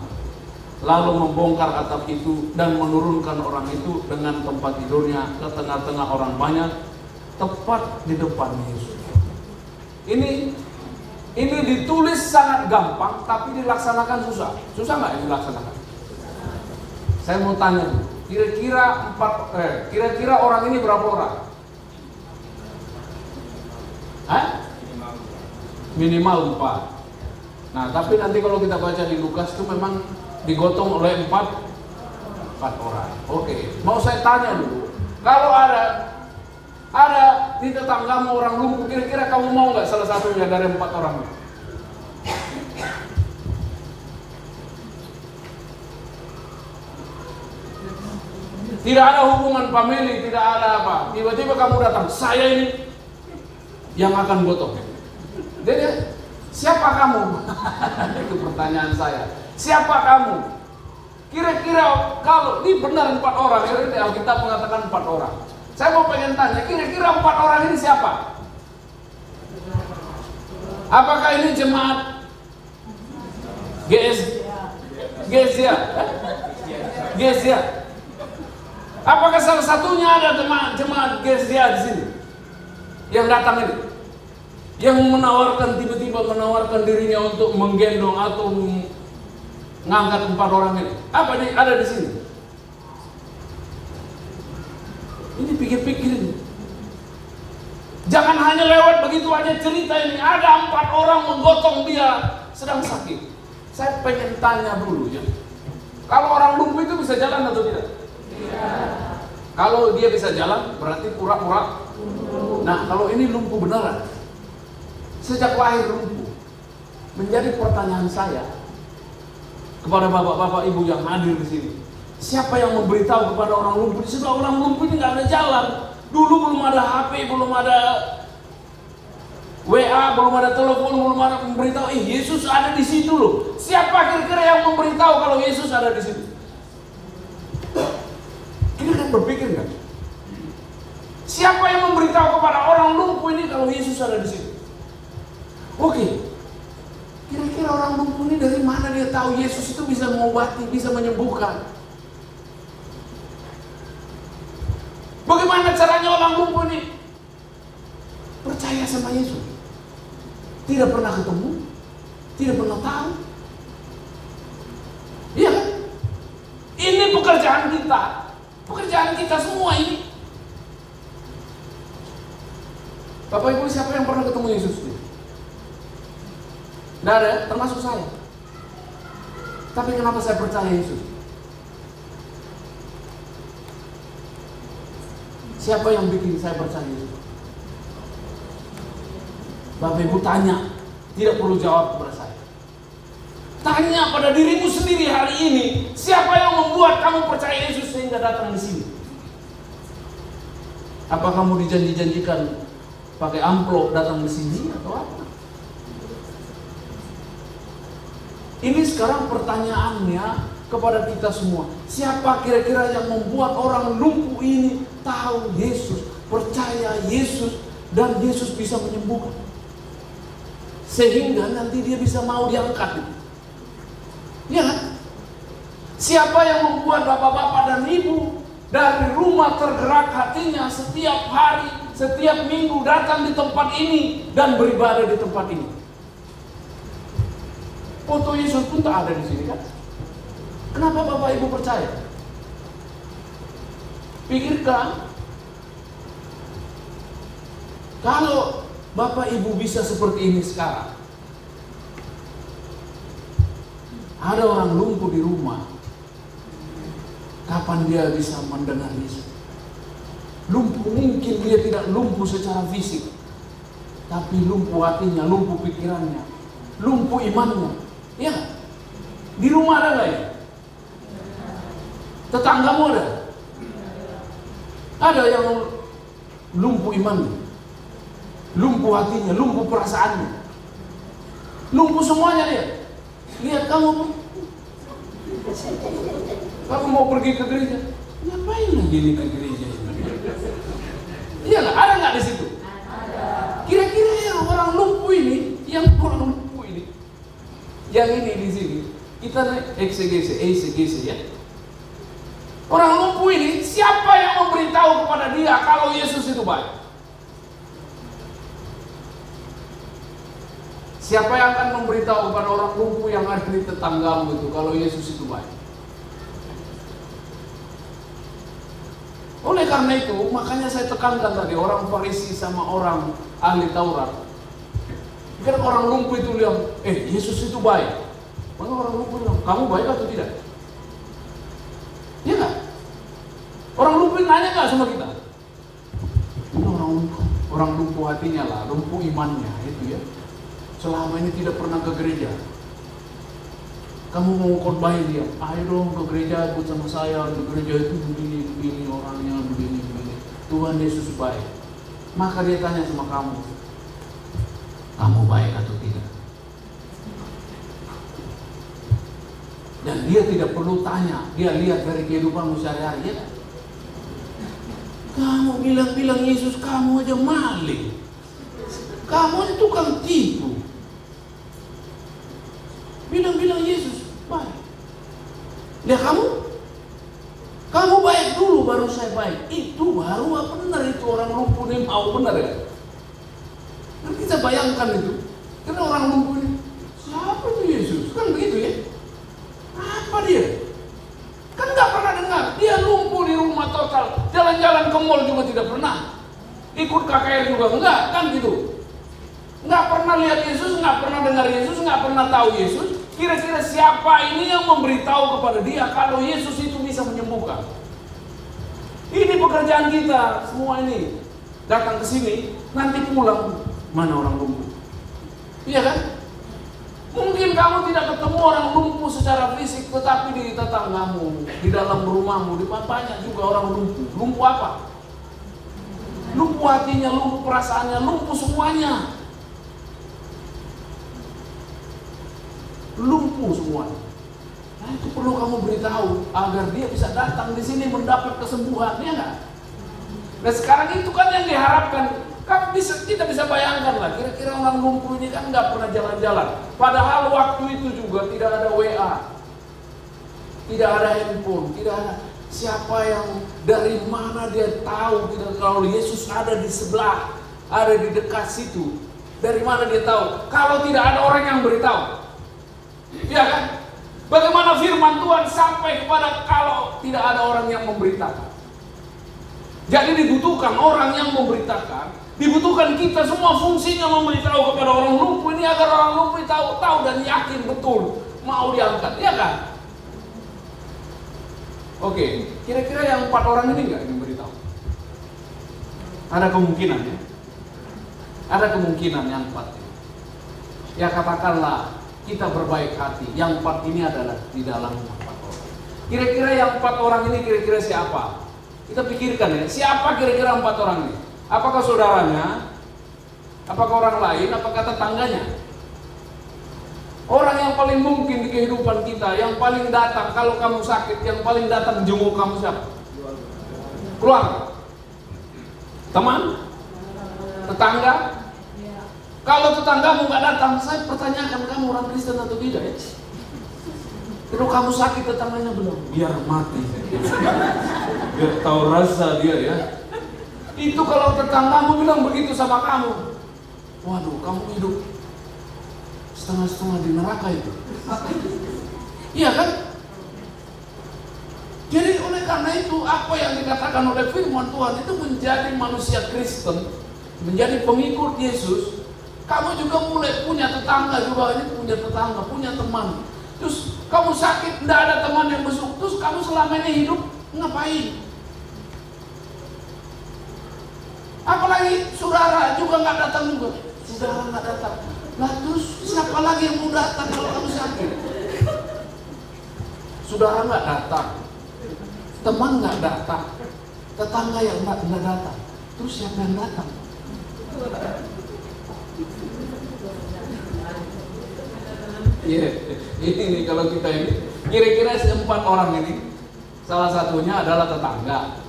lalu membongkar atap itu dan menurunkan orang itu dengan tempat tidurnya ke tengah-tengah orang banyak, tepat di depan Yesus. Ini ditulis sangat gampang, tapi dilaksanakan susah. Susah nggak ini dilaksanakan? Saya mau tanya, kira-kira orang ini berapa orang? Minimal 4. Nah, tapi nanti kalau kita baca di Lukas itu memang digotong oleh 4 orang. Oke, mau saya tanya dulu, kalau ada di tetanggamu orang lumpuh, kira-kira kamu mau nggak salah satunya dari 4 orang? Tidak ada hubungan famili, tidak ada apa. Tiba-tiba kamu datang, saya ini yang akan gotong. Jadi siapa kamu? Itu pertanyaan saya. Siapa kamu? Kira-kira kalau ini benar 4 orang, ini Alkitab mengatakan 4 orang. Saya mau pengen tanya, kira-kira 4 orang ini siapa? Apakah ini jemaat GSDA? Apakah salah satunya ada jemaat GSDA di sini yang datang ini, yang tiba-tiba menawarkan dirinya untuk menggendong atau mengangkat 4 orang ini? Apa ini ada di sini? Ini pikir-pikir. Jangan hanya lewat begitu aja cerita ini. Ada 4 orang menggotong dia sedang sakit. Saya pengen tanya dulu ya. Kalau orang lumpuh itu bisa jalan atau tidak? Tidak. Kalau dia bisa jalan, berarti pura-pura. Nah, kalau ini lumpuh beneran, sejak lahir lumpuh, menjadi pertanyaan saya kepada bapak-bapak ibu yang hadir di sini. Siapa yang memberitahu kepada orang lumpuh? Di situ orang lumpuh ini nggak ada jalan. Dulu belum ada HP, belum ada WA, belum ada telepon, belum ada memberitahu. Yesus ada di situ loh. Siapa kira-kira yang memberitahu kalau Yesus ada di situ? Kita kan berpikir nggak? Siapa yang memberitahu kepada orang lumpuh ini kalau Yesus ada di situ? Oke. Kira-kira orang lumpuh ini dari mana dia tahu Yesus itu bisa mengobati, bisa menyembuhkan? Bagaimana caranya orang lumpuh ini percaya sama Yesus? Tidak pernah ketemu, tidak pernah tahu. Iya kan? Ini pekerjaan kita semua ini. Bapak Ibu, siapa yang pernah ketemu Yesus? Tidak ada, termasuk saya. Tapi kenapa saya percaya Yesus? Siapa yang bikin saya percaya Yesus? Bapak Ibu tanya, tidak perlu jawab kepada saya. Tanya pada dirimu sendiri hari ini, siapa yang membuat kamu percaya Yesus sehingga datang di sini? Apa kamu dijanji-janjikan pakai amplop datang di sini atau apa? Ini sekarang pertanyaannya kepada kita semua. Siapa kira-kira yang membuat orang lumpuh ini tahu Yesus, percaya Yesus, dan Yesus bisa menyembuhkan? Sehingga nanti dia bisa mau diangkat. Ya kan? Siapa yang membuat bapak-bapak dan ibu dari rumah tergerak hatinya setiap hari, setiap minggu datang di tempat ini dan beribadah di tempat ini? Foto Yesus pun tak ada di sini kan? Kenapa Bapak Ibu percaya? Pikirkan, kalau Bapak Ibu bisa seperti ini sekarang, ada orang lumpuh di rumah, kapan dia bisa mendengar Yesus? Lumpuh mungkin dia tidak lumpuh secara fisik, tapi lumpuh hatinya, lumpuh pikirannya, lumpuh imannya. Ya, di rumah ada nggak ya? Tetanggamu ada? Ada yang lumpuh imannya, lumpuh hatinya, lumpuh perasaannya, lumpuh semuanya dia. Lihat kamu mau pergi ke gereja, ngapain lagi ini ke gereja? Iya nggak? Ada nggak di situ? Kira-kira yang orang lumpuh ini, yang ini di sini, kita naik eksegese ya. Orang lumpuh ini, siapa yang memberitahu kepada dia kalau Yesus itu baik? Siapa yang akan memberitahu kepada orang lumpuh yang ada di tetanggamu itu kalau Yesus itu baik? Oleh karena itu, makanya saya tekankan tadi, orang Farisi sama orang ahli Taurat. Kan orang lumpuh itu bilang, Yesus itu baik. Maka orang lumpuh bilang, kamu baik atau tidak? Iya nggak? Orang lumpuh nanya nggak sama kita? Ini orang lumpuh hatinya lah, lumpuh imannya itu ya. Selama ini tidak pernah ke gereja. Kamu mau khotbahin dia, ayo dong ke gereja, ikut sama saya. Di gereja itu begini orangnya, begini. Tuhan Yesus baik. Maka dia tanya sama kamu baik atau tidak? Dan dia tidak perlu tanya, dia lihat dari kehidupanmu sehari-hari ya. Kamu bilang Yesus, kamu aja maling. Kamu itu tukang tipu. Bilang Yesus baik. Ya kamu baik dulu baru saya baik. Itu baru apa benar itu orang lumpuh ini mau benar ya? Kan kita bayangkan itu. Karena orang lumpuh ini, siapa itu Yesus? Kan begitu ya? Apa dia? Kan nggak pernah dengar. Dia lumpuh di rumah total. Jalan-jalan ke mall juga tidak pernah. Ikut KKR juga enggak, kan gitu. Nggak pernah lihat Yesus, nggak pernah dengar Yesus, nggak pernah tahu Yesus. Kira-kira siapa ini yang memberitahu kepada dia kalau Yesus itu bisa menyembuhkan? Ini pekerjaan kita semua ini. Datang ke sini, nanti pulang mana orang lumpuh? Iya kan? Mungkin kamu tidak ketemu orang lumpuh secara fisik, tetapi di tetanggamu, di dalam rumahmu, di banyak juga orang lumpuh. Lumpuh apa? Lumpuh hatinya, lumpuh perasaannya, lumpuh semuanya. Lumpuh semuanya. Nah, itu perlu kamu beritahu agar dia bisa datang di sini mendapat kesembuhan, ya enggak? Nah sekarang itu kan yang diharapkan. Kita bisa bayangkan lah, kira-kira orang lumpuh ini kan nggak pernah jalan-jalan. Padahal waktu itu juga tidak ada WA, tidak ada handphone, tidak ada siapa yang dari mana dia tahu kalau Yesus ada di sebelah, ada di dekat situ. Dari mana dia tahu? Kalau tidak ada orang yang beritahu, ya kan? Bagaimana firman Tuhan sampai kepada kalau tidak ada orang yang memberitakan? Jadi dibutuhkan orang yang memberitakan. Dibutuhkan kita semua fungsinya memberitahu kepada orang lumpuh ini agar orang lumpuh tahu dan yakin betul mau diangkat, ya kan? Oke, kira-kira yang 4 orang ini nggak memberitahu? Ada kemungkinan ya? Ada kemungkinan yang 4 ini. Ya katakanlah kita berbaik hati. Yang 4 ini adalah di dalam 4 orang. Kira-kira yang 4 orang ini kira-kira siapa? Kita pikirkan ya, siapa kira-kira 4 orang ini? Apakah saudaranya? Apakah orang lain? Apakah tetangganya? Orang yang paling mungkin di kehidupan kita, yang paling datang kalau kamu sakit, yang paling datang jenguk kamu siapa? Keluarga? Teman? Tetangga? Kalau tetanggamu nggak datang, saya pertanyakan kamu orang Kristen atau tidak ya? Kalau kamu sakit tetangganya belum? Biar mati. Biar tahu rasa dia ya. Itu kalau tetanggamu bilang begitu sama kamu, waduh, kamu hidup setengah-setengah di neraka itu. Iya kan? Jadi oleh karena itu, apa yang dikatakan oleh firman Tuhan itu menjadi manusia Kristen, menjadi pengikut Yesus. Kamu juga mulai punya tetangga juga, ini punya tetangga, punya teman. Terus kamu sakit, tidak ada teman yang besuk. Terus kamu selama ini hidup ngapain? Apalagi saudara juga nggak datang juga. Saudara nggak datang. Lah terus siapa lagi yang mau datang kalau kamu sakit? Saudara nggak datang, teman nggak datang, tetangga yang nggak datang. Terus siapa yang datang? Iya, ini kalau kita ini kira-kira 4 orang ini, salah satunya adalah tetangga,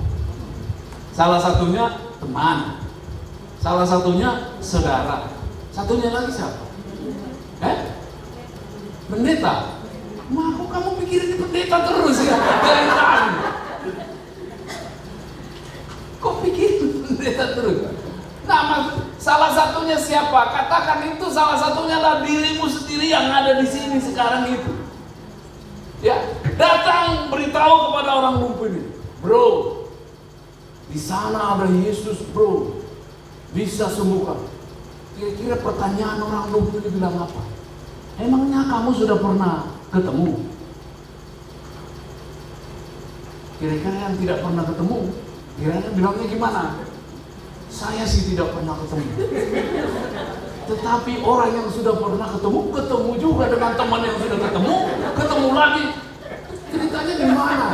salah satunya teman, salah satunya saudara, satunya lagi siapa? Pendeta. Kok kamu pikirin pendeta terus ya dari tadi? Kok pikirin pendeta terus? Nah, salah satunya siapa? Katakan itu salah satunya adalah dirimu sendiri yang ada di sini sekarang itu. Ya, datang beritahu kepada orang lumpuh ini, bro. Di sana ada Yesus, bro. Bisa sembuhkan. Kira-kira pertanyaan orang lumpuh ini bilang apa? Emangnya kamu sudah pernah ketemu? Kira-kira yang tidak pernah ketemu, kira-kira bilangnya gimana? Saya sih tidak pernah ketemu. Tetapi orang yang sudah pernah ketemu, ketemu juga dengan teman yang sudah ketemu lagi. Ceritanya gimana?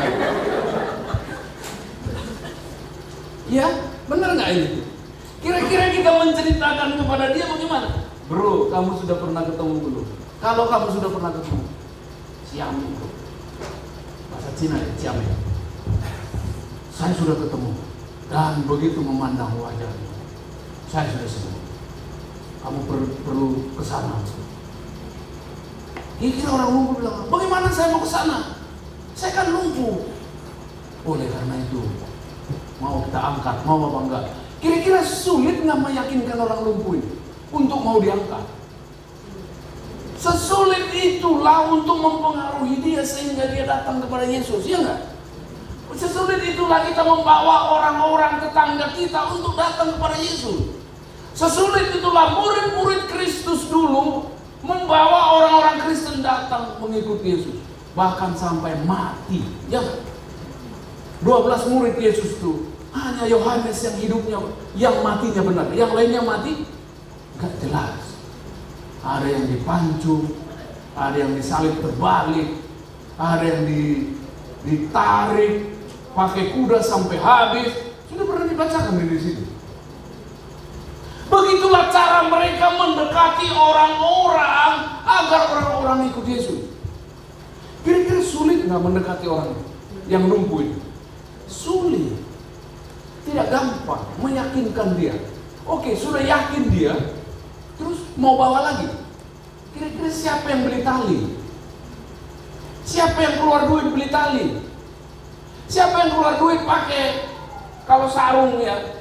Ya, benar nggak ini? Kira-kira kita menceritakan kepada dia bagaimana? Bro, kamu sudah pernah ketemu belum? Kalau kamu sudah pernah ketemu, siami bro. Bahasa Cina ya, siami. Saya sudah ketemu dan begitu memandang wajahnya, saya sudah sembuh. Kamu perlu ke sana. Kira-kira orang lumpuh bilang, bagaimana saya mau ke sana? Saya kan lumpuh. Oleh karena itu, mau kita angkat, mau apa enggak? Kira-kira sulit nggak meyakinkan orang lumpuh ini untuk mau diangkat? Sesulit itulah untuk mempengaruhi dia sehingga dia datang kepada Yesus, ya enggak? Sesulit itulah kita membawa orang-orang tetangga kita untuk datang kepada Yesus. Sesulit itulah murid-murid Kristus dulu membawa orang-orang Kristen datang mengikuti Yesus, bahkan sampai mati, ya. 12 murid Yesus itu hanya Yohanes yang hidupnya, yang matinya benar. Yang lainnya mati gak jelas. Ada yang dipancung, ada yang disalib terbalik, ada yang ditarik pakai kuda sampai habis. Sudah pernah dibacakan di sini. Begitulah cara mereka mendekati orang-orang agar orang-orang ikut Yesus. Kira-kira sulit nggak mendekati orang yang lumpuh itu? Sulit. Tidak gampang meyakinkan dia. Oke, sudah yakin dia, terus mau bawa lagi. Kira-kira siapa yang beli tali? Siapa yang keluar duit beli tali? Siapa yang keluar duit pakai kalau sarung ya?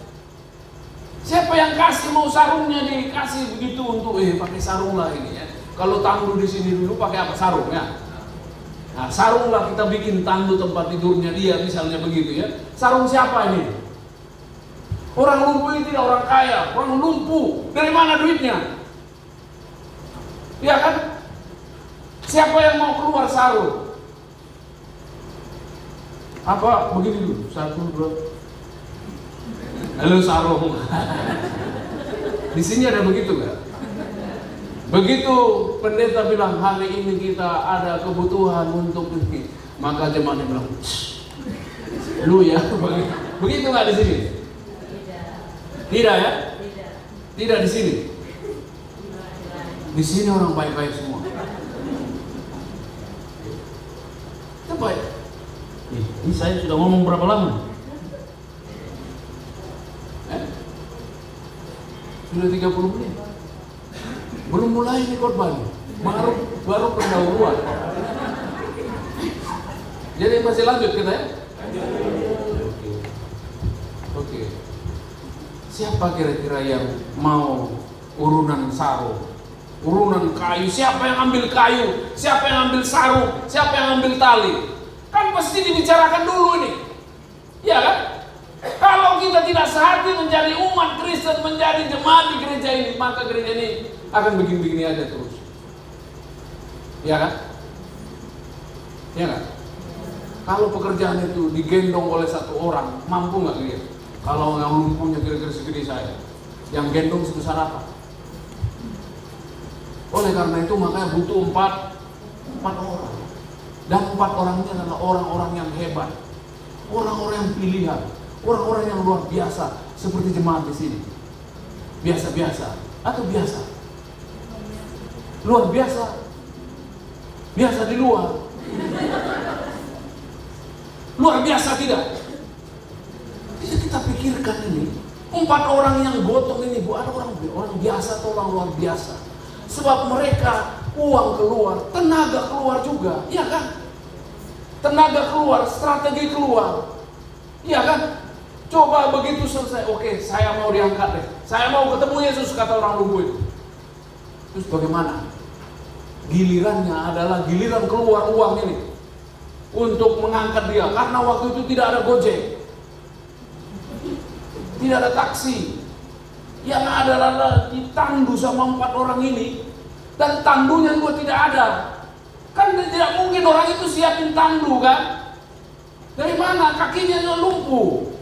Siapa yang kasih mau sarungnya dikasih begitu untuk pakai sarung lah ini ya. Kalau tandu di sini dulu pakai apa, sarung ya? Nah, sarung lah kita bikin tandu tempat tidurnya dia misalnya begitu ya. Sarung siapa ini? Orang lumpuh ini tidak orang kaya, orang lumpuh. Dari mana duitnya? Ya kan? Siapa yang mau keluar sarung? Apa begini dulu? 1, 2. Halo sarung. Di sini ada begitu nggak? Begitu pendeta bilang hari ini kita ada kebutuhan untuk ini, maka jemaatnya bilang, lu ya, begitu nggak di sini? Tidak ya? Tidak di sini. Di sini orang baik-baik semua. Itu baik. Ini saya sudah ngomong berapa lama? Sudah 30 menit. Belum mulai ini korban. Baru pendahuluan. Jadi masih lanjut kita ya? Oke. Siapa kira-kira yang mau urunan sarung? Urunan kayu? Siapa yang ambil kayu? Siapa yang ambil sarung? Siapa yang ambil tali? Kan pasti dibicarakan dulu ini. Ya kan? Kalau kita tidak sehati menjadi umat Kristen, menjadi jemaat di gereja ini, maka gereja ini akan begini-begini aja terus. Ya kan? Ya kan? Kalau pekerjaan itu digendong oleh satu orang, mampu nggak dia? Kalau yang lumpuhnya kira-kira segede saya, yang gendong sebesar apa? Oleh karena itu makanya butuh 4 orang. Dan 4 orang ini adalah orang-orang yang hebat, orang-orang yang pilihan. Orang-orang yang luar biasa seperti jemaat di sini. Biasa-biasa atau biasa? Luar biasa. Biasa di luar. Luar biasa tidak? Bisa kita pikirkan ini. 4 orang yang gotong ini ada orang biasa atau orang luar biasa. Sebab mereka uang keluar, tenaga keluar juga, iya kan? Tenaga keluar, strategi keluar, iya kan? Coba begitu selesai, oke, saya mau diangkat deh. Saya mau ketemu Yesus, kata orang lumpuh itu. Terus bagaimana? Gilirannya adalah giliran keluar uang ini untuk mengangkat dia. Karena waktu itu tidak ada Gojek, tidak ada taksi. Yang ada adalah ditandu sama 4 orang ini. Dan tandunya juga tidak ada. Kan tidak mungkin orang itu siapin tandu kan? Dari mana? Kakinya juga lumpuh.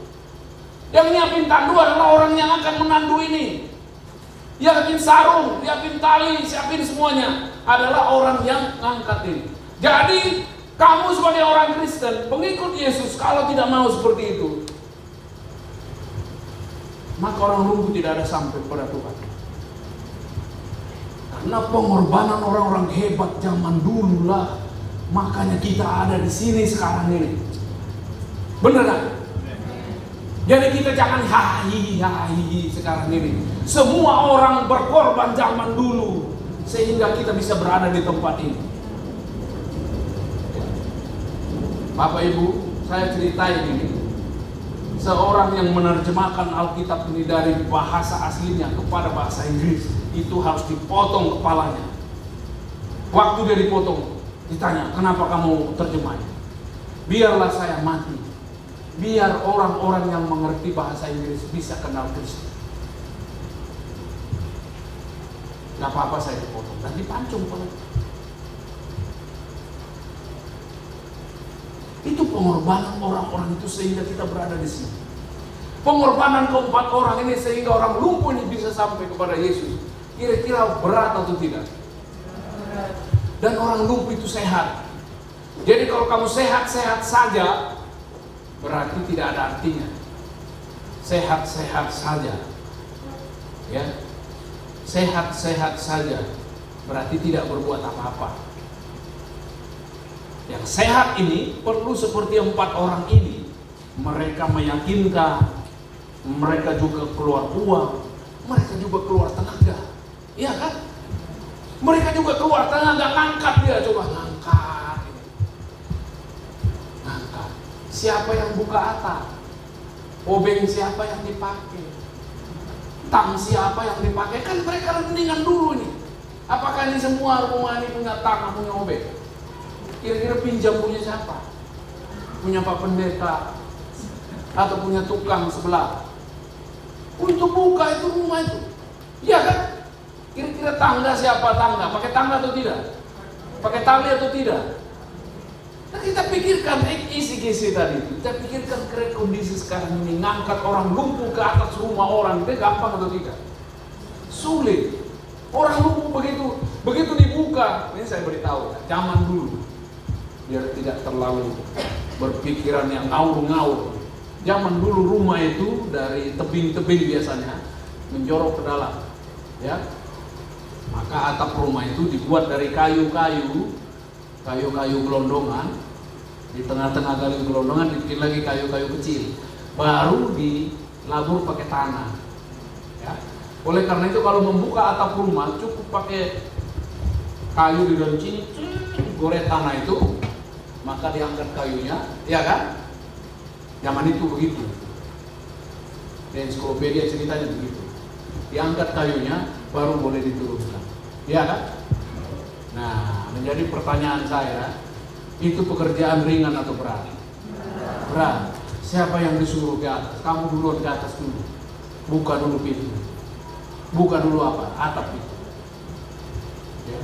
Yang nyiapin tandu adalah orang yang akan menandu ini. Siapin sarung, siapin tali, siapin semuanya adalah orang yang ngangkat ini. Jadi kamu sebagai orang Kristen, pengikut Yesus, kalau tidak mau seperti itu, maka orang lumpuh tidak ada sampai kepada Tuhan. Karena pengorbanan orang-orang hebat zaman dulu lah, makanya kita ada di sini sekarang ini. Benar kan? Jadi kita jangan hahi sekarang ini. Semua orang berkorban zaman dulu sehingga kita bisa berada di tempat ini. Bapak Ibu, saya ceritain ini. Seorang yang menerjemahkan Alkitab ini dari bahasa aslinya kepada bahasa Inggris, itu harus dipotong kepalanya. Waktu dia dipotong, ditanya, kenapa kamu terjemahnya? Biarlah saya mati, biar orang-orang yang mengerti bahasa Inggris bisa kenal Kristus. Gak apa-apa saya dipotong dan dipancung. Itu pengorbanan orang-orang itu sehingga kita berada di sini. Pengorbanan keempat orang ini sehingga orang lumpuh ini bisa sampai kepada Yesus. Kira-kira berat atau tidak? Dan orang lumpuh itu sehat. Jadi kalau kamu sehat-sehat saja, berarti tidak ada artinya. Sehat-sehat saja, ya, sehat-sehat saja, berarti tidak berbuat apa-apa. Yang sehat ini perlu seperti 4 orang ini. Mereka meyakinkan, mereka juga keluar uang, mereka juga keluar tenaga, iya kan? Mereka juga keluar tenaga, ngangkat dia, coba ngangkat. Ngangkat. Siapa yang buka atap? Obeng siapa yang dipakai? Tang siapa yang dipakai? Kan mereka rendingan dulu nih. Apakah ini semua rumah ini punya tang, punya obeng? Kira-kira pinjam punya siapa? Punya Pak Pendeta atau punya tukang sebelah? Untuk buka itu rumah itu, iya kan? Kira-kira tangga siapa tangga? Pakai tangga atau tidak? Pakai tali atau tidak? Nah, kita pikirkan isi-isi tadi itu. Kita pikirkan kondisi sekarang ini, ngangkat orang lumpuh ke atas rumah orang, itu gampang atau tidak? Sulit. Orang lumpuh begitu dibuka. Ini saya beritahu, zaman dulu, biar tidak terlalu berpikiran yang ngawur-ngawur. Zaman dulu rumah itu dari tebing-tebing biasanya menjorok ke dalam, ya. Maka atap rumah itu dibuat dari kayu-kayu gelondongan. Di tengah-tengah kayu gelondongan dibikin lagi kayu-kayu kecil, baru dilabur pakai tanah, ya. Oleh karena itu kalau membuka atap rumah cukup pakai kayu di dalam sini, goreng tanah itu, maka diangkat kayunya, ya kan? Zaman itu begitu. Di ensiklopedia ceritanya begitu. Diangkat kayunya, baru boleh diturunkan, ya kan? Nah, menjadi pertanyaan saya, itu pekerjaan ringan atau berat? Berat. Siapa yang disuruh ke atas? Kamu duluan ke atas dulu. Buka dulu pintu. Buka dulu apa? Atap itu. Ya.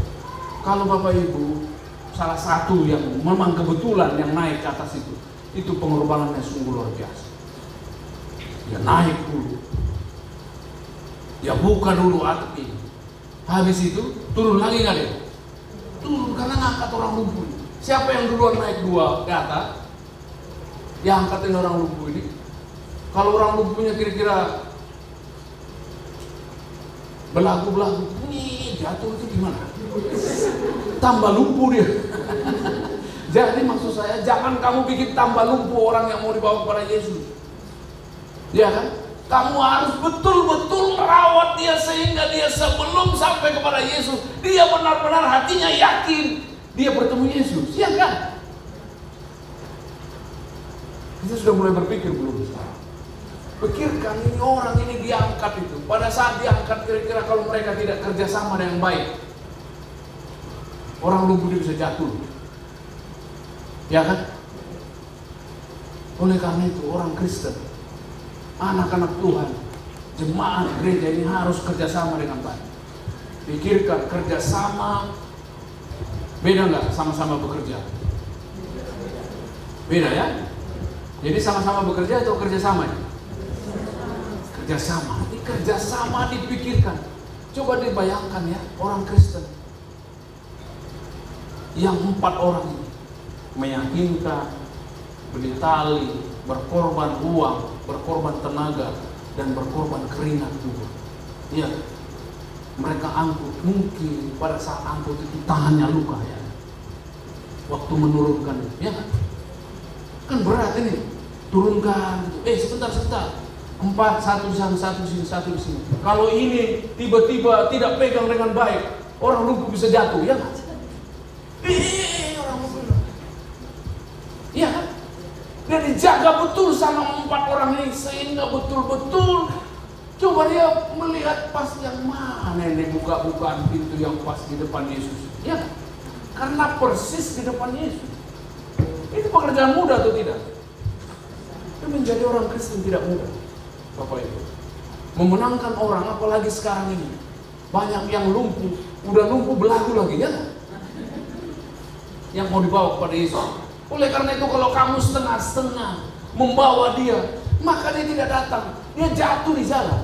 Kalau Bapak Ibu salah satu yang memang kebetulan yang naik ke atas itu pengorbanannya sungguh luar biasa. Ya naik dulu. Ya buka dulu atap ini. Habis itu turun lagi nggak deh? Turun karena ngangkat orang lumpuh. Siapa yang duluan naik 2 ke atas? Yang angkatin orang lumpuh ini. Kalau orang lumpuhnya kira-kira belagu-belagu, nih jatuh itu gimana? Tambah lumpuh dia. Jadi maksud saya, jangan kamu bikin tambah lumpuh orang yang mau dibawa kepada Yesus. Ya kan? Kamu harus betul-betul merawat dia sehingga dia sebelum sampai kepada Yesus, dia benar-benar hatinya yakin dia bertemu Yesus, ya kan? Kita sudah mulai berpikir belum? Pikirkan ini orang ini diangkat itu. Pada saat diangkat kira-kira kalau mereka tidak kerjasama dengan baik, orang lumpuh bisa jatuh, ya kan? Oleh karena itu orang Kristen, anak-anak Tuhan, jemaat gereja ini harus kerjasama dengan baik. Pikirkan kerjasama. Beda nggak sama-sama bekerja? Beda ya? Jadi sama-sama bekerja atau kerjasama? Kerjasama. Ini kerjasama dipikirkan. Coba dibayangkan ya, orang Kristen yang 4 orang ini meyakinkan, beli tali, berkorban uang, berkorban tenaga, dan berkorban keringat juga. Iya. Mereka angkut, mungkin pada saat angkut itu tangannya luka ya. Waktu menurunkan, ya kan berat ini, turunkan. Sebentar. 4, satu di sini. Kalau ini tiba-tiba tidak pegang dengan baik, orang lumpuh bisa jatuh, ya kan? Orang lumpuh, ya kan? Dia dijaga betul sama 4 orang ini sehingga betul-betul. Coba dia melihat pas yang mana ini buka-bukaan pintu yang pas di depan Yesus. Ya, karena persis di depan Yesus. Itu pekerjaan mudah atau tidak? Itu menjadi orang Kristen tidak mudah, Bapak Ibu. Memenangkan orang, apalagi sekarang ini. Banyak yang lumpuh, udah lumpuh belagu lagi, ya. Yang mau dibawa kepada Yesus. Oleh karena itu kalau kamu setengah-setengah membawa dia, maka dia tidak datang. Dia jatuh di jalan.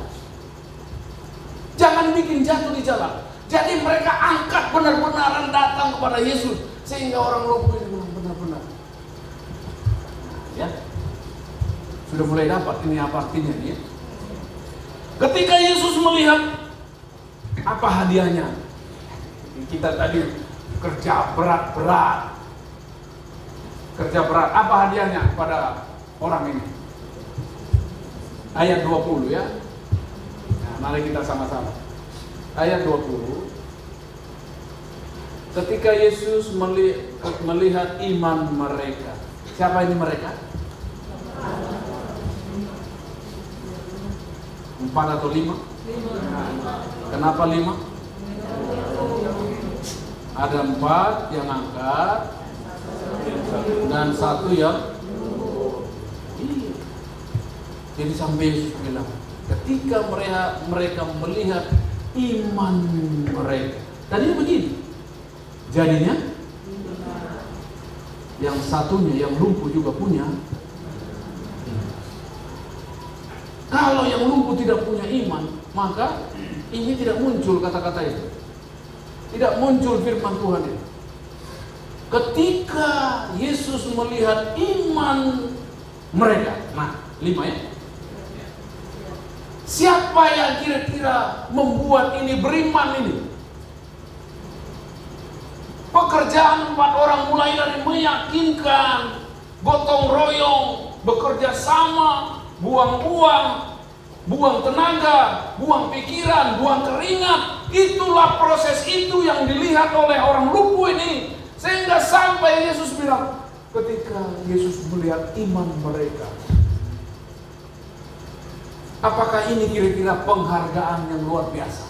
Jangan bikin jatuh di jalan. Jadi mereka angkat benar-benaran datang kepada Yesus, sehingga orang lumpuh ini bilang benar-benar. Ya, sudah mulai dapat ini apa artinya ya. Ketika Yesus melihat apa hadiahnya, kita tadi kerja berat, apa hadiahnya pada orang ini? Ayat 20 ya. Nah, mari kita sama-sama. Ayat 20. Ketika Yesus melihat iman mereka. Siapa ini mereka? 4 atau 5? Kenapa 5? Ada 4 yang angkat dan 1 yang iya. Jadi sampai Yesus bilang, ketika mereka melihat iman mereka. Tadinya begini. Jadinya yang satunya yang lumpuh juga punya. Kalau yang lumpuh tidak punya iman, maka ini tidak muncul kata-kata itu. Tidak muncul firman Tuhan itu. Ketika Yesus melihat iman mereka. Nah, 5 ya. Siapa yang kira-kira membuat ini beriman ini? Pekerjaan 4 orang mulai dari meyakinkan, gotong royong, bekerja sama, buang uang, buang tenaga, buang pikiran, buang keringat. Itulah proses itu yang dilihat oleh orang lumpuh ini. Sehingga sampai Yesus bilang, ketika Yesus melihat iman mereka, apakah ini kira-kira penghargaan yang luar biasa?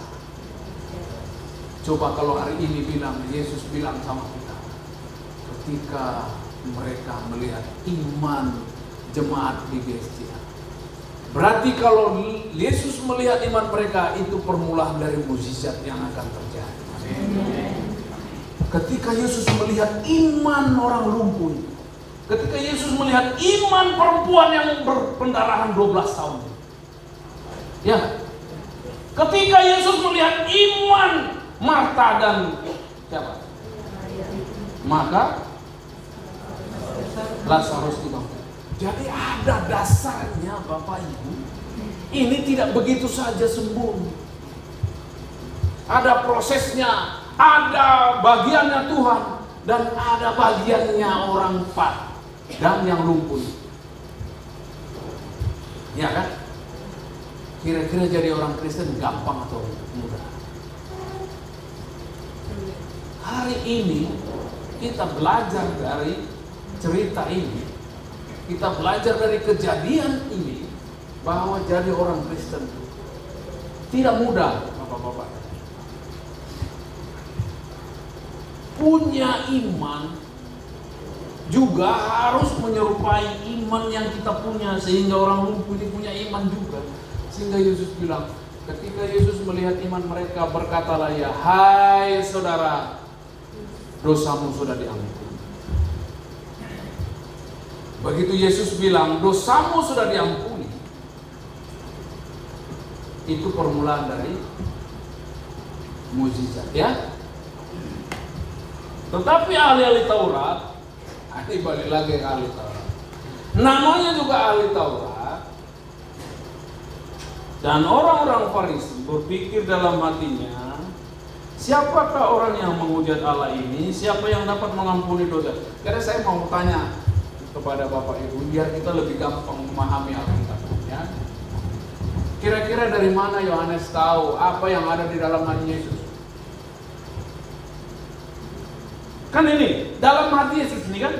Coba kalau hari ini Yesus bilang sama kita, ketika mereka melihat iman jemaat di Gestia. Berarti kalau Yesus melihat iman mereka, itu permulaan dari mukjizat yang akan terjadi. Ketika Yesus melihat iman orang lumpuh, ketika Yesus melihat iman perempuan yang berpendarahan 12 tahun, ya, ketika Yesus melihat iman Marta dan siapa? Maka Lazarus dibangun. Jadi ada dasarnya Bapak Ibu. Ini tidak begitu saja sembuh. Ada prosesnya, ada bagiannya Tuhan, dan ada bagiannya orang 4 dan yang lumpuh. Ya kan? Kira-kira jadi orang Kristen gampang atau mudah? Hari ini kita belajar dari cerita ini, kita belajar dari kejadian ini, bahwa jadi orang Kristen tidak mudah, Bapak-bapak. Punya iman juga harus menyerupai iman yang kita punya, sehingga orang lumpuh ini punya iman juga. Sehingga Yesus bilang, ketika Yesus melihat iman mereka, berkatalah ia, hai saudara, dosamu sudah diampuni. Begitu Yesus bilang, dosamu sudah diampuni, itu permulaan dari mukjizat, ya. Tetapi ahli-ahli Taurat, ini balik lagi ke ahli Taurat, namanya juga ahli Taurat, dan orang-orang Farisi berpikir dalam hatinya, siapakah orang yang menghujat Allah ini? Siapa yang dapat mengampuni dosa? Karena saya mau tanya kepada Bapak Ibu, biar kita lebih gampang memahami Alkitab, ya. Kira-kira dari mana Yohanes tahu apa yang ada di dalam hati Yesus? Kan ini, dalam hati Yesus ini kan.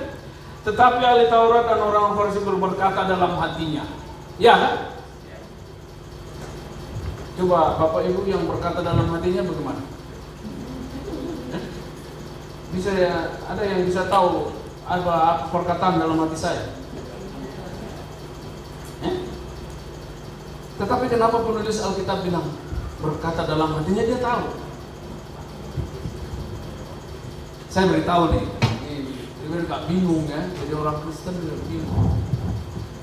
Tetapi ahli Taurat dan orang Farisi berkata dalam hatinya. Ya kan? Coba Bapak Ibu yang berkata dalam hatinya bagaimana? Bisa ya, ada yang bisa tahu apa perkataan dalam hati saya? Tetapi kenapa penulis Alkitab bilang berkata dalam hatinya? Dia tahu. Saya beritahu nih, biar gak bingung ya, jadi orang Kristen juga bingung.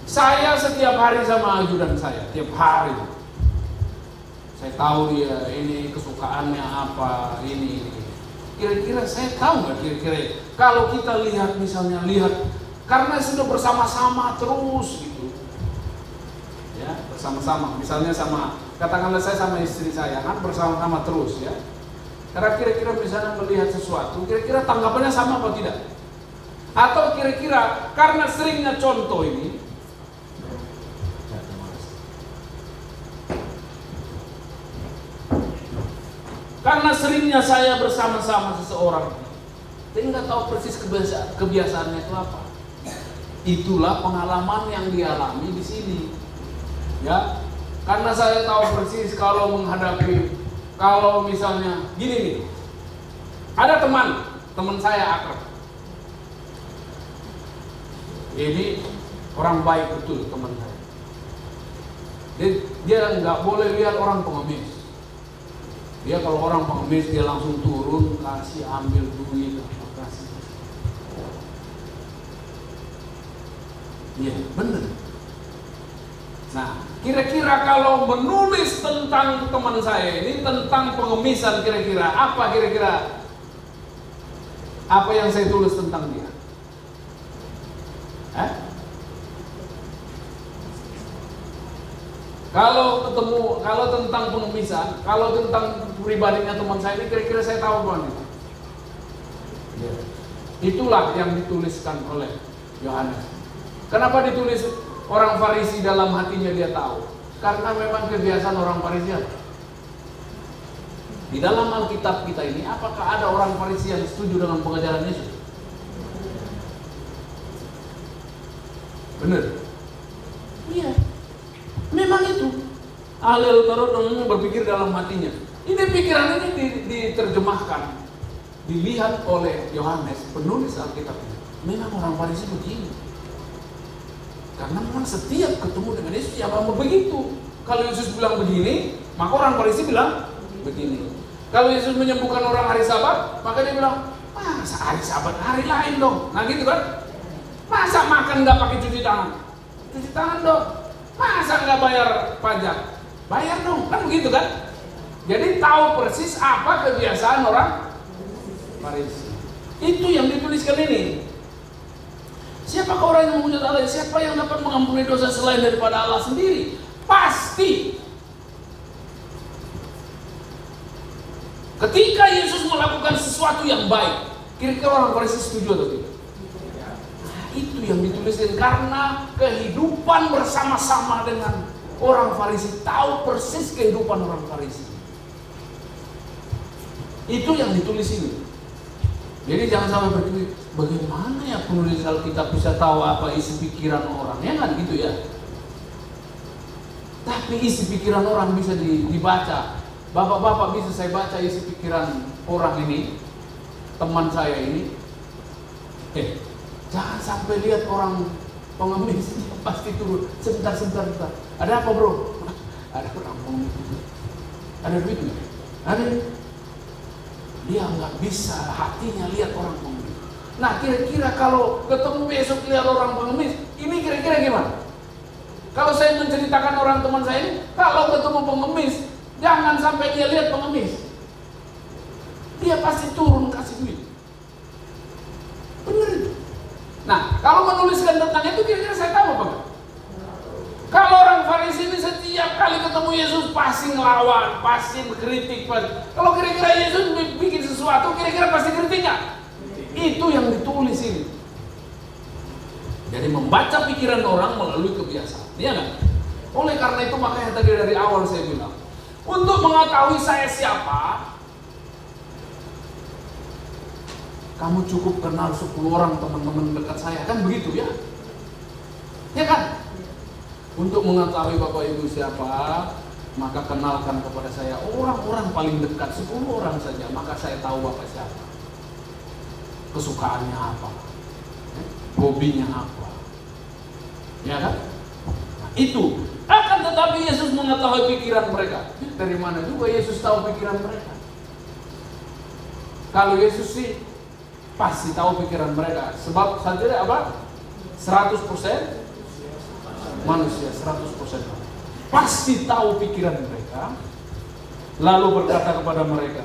Saya setiap hari sama ajudan saya, tiap hari. Saya tahu dia ini kesukaannya apa, ini. Kira-kira saya tahu nggak kira-kira kalau kita lihat misalnya karena sudah bersama-sama terus gitu, ya bersama-sama. Misalnya katakanlah saya sama istri saya kan bersama-sama terus ya. Karena kira-kira misalnya melihat sesuatu, kira-kira tanggapannya sama apa tidak? Atau kira-kira karena seringnya contoh ini, karena seringnya saya bersama-sama seseorang, saya nggak tahu persis kebiasaannya itu apa. Itulah pengalaman yang dialami di sini, ya. Karena saya tahu persis kalau misalnya gini nih, ada teman saya akrab. Ini orang baik betul teman saya. Dia nggak boleh lihat orang pengemis. Dia kalau orang pengemis dia langsung turun kasih ambil duit kasih. Iya benar. Nah kira-kira kalau menulis tentang teman saya ini tentang pengemisan kira-kira apa yang saya tulis tentang dia? Kalau tentang pengemisan, kalau tentang pribadinya teman saya ini kira-kira saya tahu apa nih? Ya. Itulah yang dituliskan oleh Yohanes. Kenapa ditulis orang Farisi dalam hatinya dia tahu? Karena memang kebiasaan orang Farisi apa? Di dalam Alkitab kita ini, apakah ada orang Farisi yang setuju dengan pengajaran Yesus? Benar? Iya. Memang itu. Ahli Taurat umumnya berpikir dalam hatinya. Ini pikiran ini diterjemahkan, dilihat oleh Yohanes, penulis Alkitab ini. Memang orang Farisi begini. Karena memang setiap ketemu dengan Yesus ya memang begitu. Kalau Yesus bilang begini, maka orang Farisi bilang begini. Kalau Yesus menyembuhkan orang hari Sabat, maka dia bilang, masa hari Sabat hari lain dong. Nah gitu kan? Masa makan nggak pakai cuci tangan? Cuci tangan dong. Masa nggak bayar pajak? Bayar dong, kan begitu kan? Jadi tahu persis apa kebiasaan orang Farisi. Itu yang dituliskan ini. Siapakah orang yang menghujat Allah? Siapa yang dapat mengampuni dosa selain daripada Allah sendiri? Pasti. Ketika Yesus melakukan sesuatu yang baik, kira-kira orang Farisi setuju atau tidak? Itu yang dituliskan karena kehidupan bersama-sama dengan orang Farisi, tahu persis kehidupan orang Farisi. Itu yang ditulis ini. Jadi jangan sampai berpikir bagaimana ya penulis Alkitab bisa tahu apa isi pikiran orang, ya kan gitu ya. Tapi isi pikiran orang bisa dibaca. Bapak-bapak bisa saya baca isi pikiran orang ini, teman saya ini. Jangan sampai lihat orang pengemis pasti turun. Sebentar. Ada apa bro? Ada orang pengemis. Ada duit nggak? Ada. Dia nggak bisa hatinya lihat orang pengemis. Nah kira-kira kalau ketemu besok lihat orang pengemis, ini kira-kira gimana? Kalau saya menceritakan orang teman saya ini, kalau ketemu pengemis, jangan sampai dia lihat pengemis. Dia pasti turun kasih duit. Bener itu. Nah, kalau menuliskan tentang itu kira-kira saya tahu apa enggak? Kalau orang Farisi ini setiap kali ketemu Yesus pasti ngelawan, pasti kritik. Kalau kira-kira Yesus bikin sesuatu, kira-kira pasti kritik nggak? Itu yang ditulis ini. Jadi membaca pikiran orang melalui kebiasaan, iya nggak? Oleh karena itu makanya tadi dari awal saya bilang, untuk mengetahui saya siapa, kamu cukup kenal 10 orang teman-teman dekat saya, kan begitu ya? Ya kan? Untuk mengetahui Bapak Ibu siapa, maka kenalkan kepada saya orang-orang paling dekat, 10 orang saja, maka saya tahu Bapak siapa. Kesukaannya apa? Hobinya apa? Ya kan? Nah, itu. Akan tetapi Yesus mengetahui pikiran mereka. Dari mana juga Yesus tahu pikiran mereka? Kalau Yesus sih Pasti tahu pikiran mereka. Sebab saja apa? 100% manusia, 100% pasti tahu pikiran mereka. Lalu berkata kepada mereka,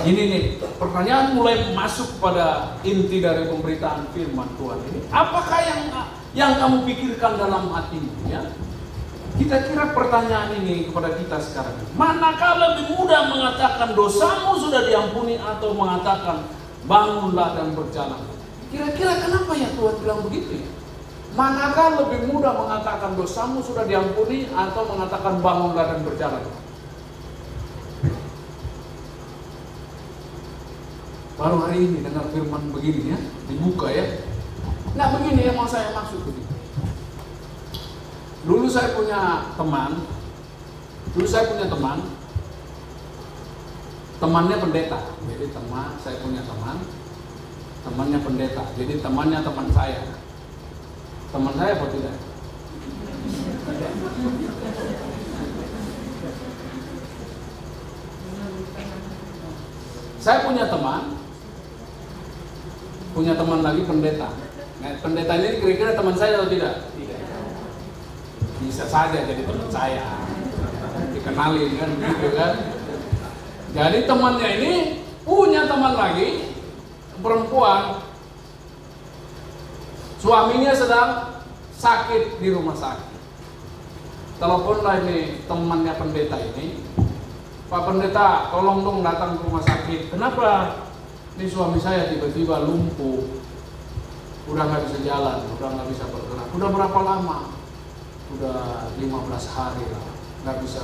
ini nih, pertanyaan mulai masuk pada inti dari pemberitaan firman Tuhan ini. Apakah yang kamu pikirkan dalam hatimu, ya? Kita kira pertanyaan ini kepada kita sekarang. Manakah lebih mudah mengatakan dosamu sudah diampuni atau mengatakan bangunlah dan berjalan? Kira-kira kenapa ya Tuhan bilang begitu ya? Manakah lebih mudah mengatakan dosamu sudah diampuni atau mengatakan bangunlah dan berjalan? Baru hari ini dengar firman begini ya, dibuka ya. Nah begini yang mau saya maksud begini. Dulu saya punya teman, temannya pendeta. Jadi saya punya temannya pendeta. Jadi temannya teman saya. Teman saya apa tidak? Saya punya teman lagi pendeta. Nah, pendeta ini kira-kira teman saya atau tidak? Tidak. Bisa saja jadi teman saya, dikenalin kan gitu kan. Jadi temannya ini punya teman lagi perempuan, suaminya sedang sakit di rumah sakit. Teleponlah ini temannya pendeta ini, Pak Pendeta, tolong dong datang ke rumah sakit. Kenapa? Ini suami saya tiba-tiba lumpuh, udah nggak bisa jalan, udah nggak bisa bergerak. Udah berapa lama? Udah 15 hari lah, nggak bisa.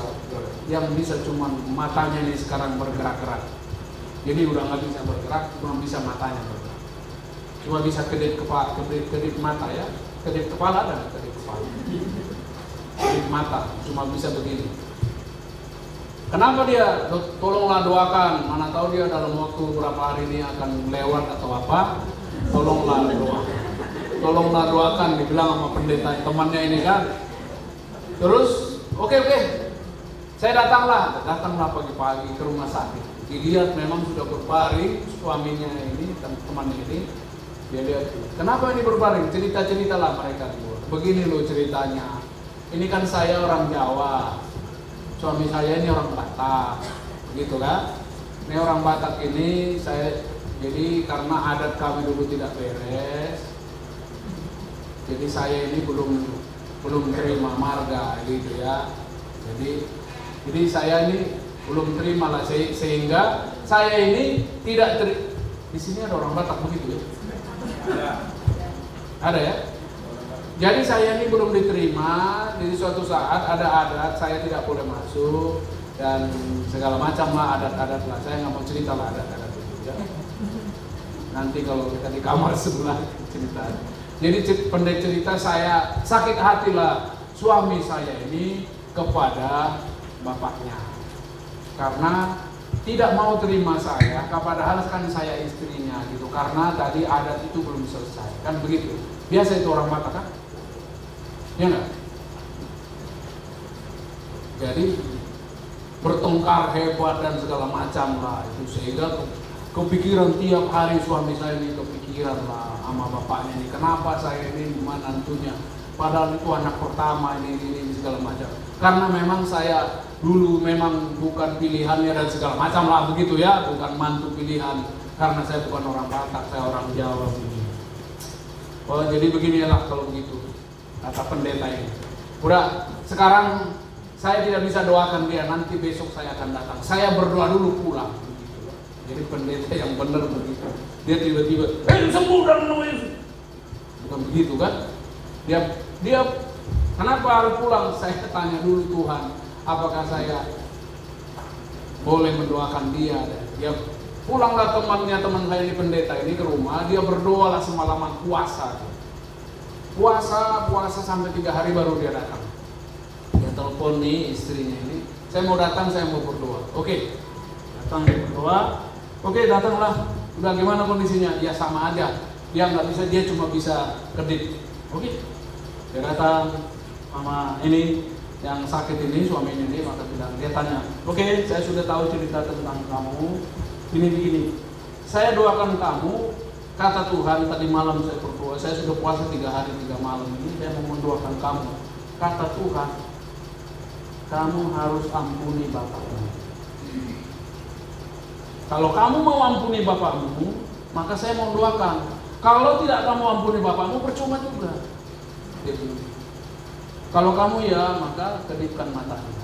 Yang bisa cuma matanya ini sekarang bergerak-gerak. Jadi udah nggak bisa bergerak, cuma bisa matanya bergerak. Cuma bisa kedip mata ya, kedip kepala dan kedip kepala. Kedip mata, cuma bisa begini. Kenapa dia? Tolonglah doakan. Mana tahu dia dalam waktu berapa hari ini akan lewat atau apa. Tolonglah doakan. Dibilang sama pendeta temannya ini kan. Terus oke. Saya datanglah pagi-pagi ke rumah sakit. Dilihat memang sudah berbaring suaminya ini dan temannya ini. Dia lihat, kenapa ini berbaring? Cerita-ceritalah mereka dua. Begini loh ceritanya. Ini kan saya orang Jawa. Suami saya ini orang Batak, begitu kan? Ini orang Batak ini jadi karena adat kami dulu tidak beres, jadi saya ini belum terima marga, gitu ya. Jadi saya ini belum terima lah, sehingga saya ini tidak di sini ada orang Batak begitu ya? Ada ya? Jadi saya ini belum diterima, jadi suatu saat ada adat saya tidak boleh masuk dan segala macam lah adat-adat lah. Saya nggak mau cerita lah adat-adat itu ya. Nanti kalau kita di kamar sebelah cerita. Jadi pendek cerita saya sakit hati lah suami saya ini kepada bapaknya karena tidak mau terima saya, padahal kan saya istrinya gitu. Karena tadi adat itu belum selesai, kan begitu. Biasa itu orang Batak kan? Ya enggak? Jadi bertengkar hebat dan segala macam lah itu, sehingga kepikiran tiap hari suami saya ini kepikiran lah sama bapaknya ini, kenapa saya ini menantunya padahal itu anak pertama ini segala macam. Karena memang saya dulu memang bukan pilihannya dan segala macam lah begitu ya, bukan mantu pilihan karena saya bukan orang Batak, saya orang Jawa begini. Oh jadi beginilah kalau begitu kata pendeta ini. Udah, sekarang saya tidak bisa doakan dia, nanti besok saya akan datang. Saya berdoa dulu pulang. Begitu. Jadi pendeta yang benar begitu. Dia tiba-tiba, sembuh dalam nama Yesus. Bukan begitu kan? Dia kenapa harus pulang? Saya tanya dulu Tuhan, apakah saya boleh mendoakan dia? Dia pulanglah teman saya ini pendeta ini ke rumah, dia berdoa lah semalaman puasa sampai 3 hari baru dia datang. Dia telepon nih istrinya ini, saya mau datang, saya mau berdoa. Oke, datang dia berdoa. Oke, datanglah. Udah gimana kondisinya? Ya sama aja. Dia nggak bisa, dia cuma bisa kedip. Oke, dia datang sama ini yang sakit ini, suaminya ini, maka bilang, dia tanya, oke, saya sudah tahu cerita tentang kamu. Begini, saya doakan kamu, kata Tuhan tadi malam saya berdoa, saya sudah puasa 3 hari 3 malam ini, saya mau mendoakan kamu. Kata Tuhan, kamu harus ampuni bapakmu. Kalau kamu mau ampuni bapakmu, maka saya mau doakan. Kalau tidak kamu ampuni bapakmu, percuma juga. Dia bilang. Kalau kamu ya, maka kedipkan matanya.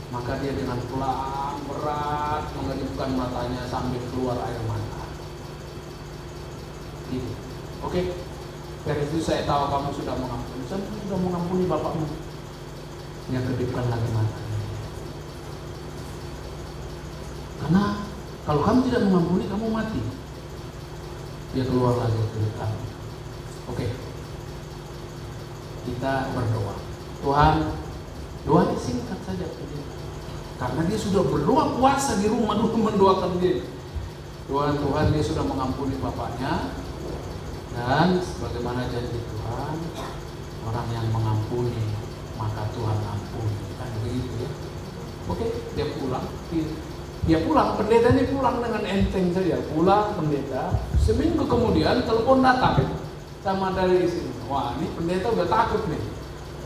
Maka dia dengan pelan, berat mengedipkan matanya sambil keluar air mata. Gitu. Oke. Dari itu saya tahu kamu sudah mengampuni. Saya sudah mengampuni bapakmu. Yang kedipkan lagi matanya. Karena kalau kamu tidak mengampuni, kamu mati. Dia keluar lagi ke depan. Oke. Kita berdoa. Tuhan, doanya singkat saja. Karena dia sudah berdoa puasa di rumah dulu mendoakan dia. Tuhan dia sudah mengampuni bapaknya. Dan sebagaimana janji Tuhan, orang yang mengampuni, maka Tuhan ampuni. Kan begitu ya. Oke, dia pulang. Dia pulang, pendeta ini pulang dengan enteng saja. Pulang pendeta, seminggu kemudian telepon datang sama dari sini. Wah, ini pendeta udah takut nih.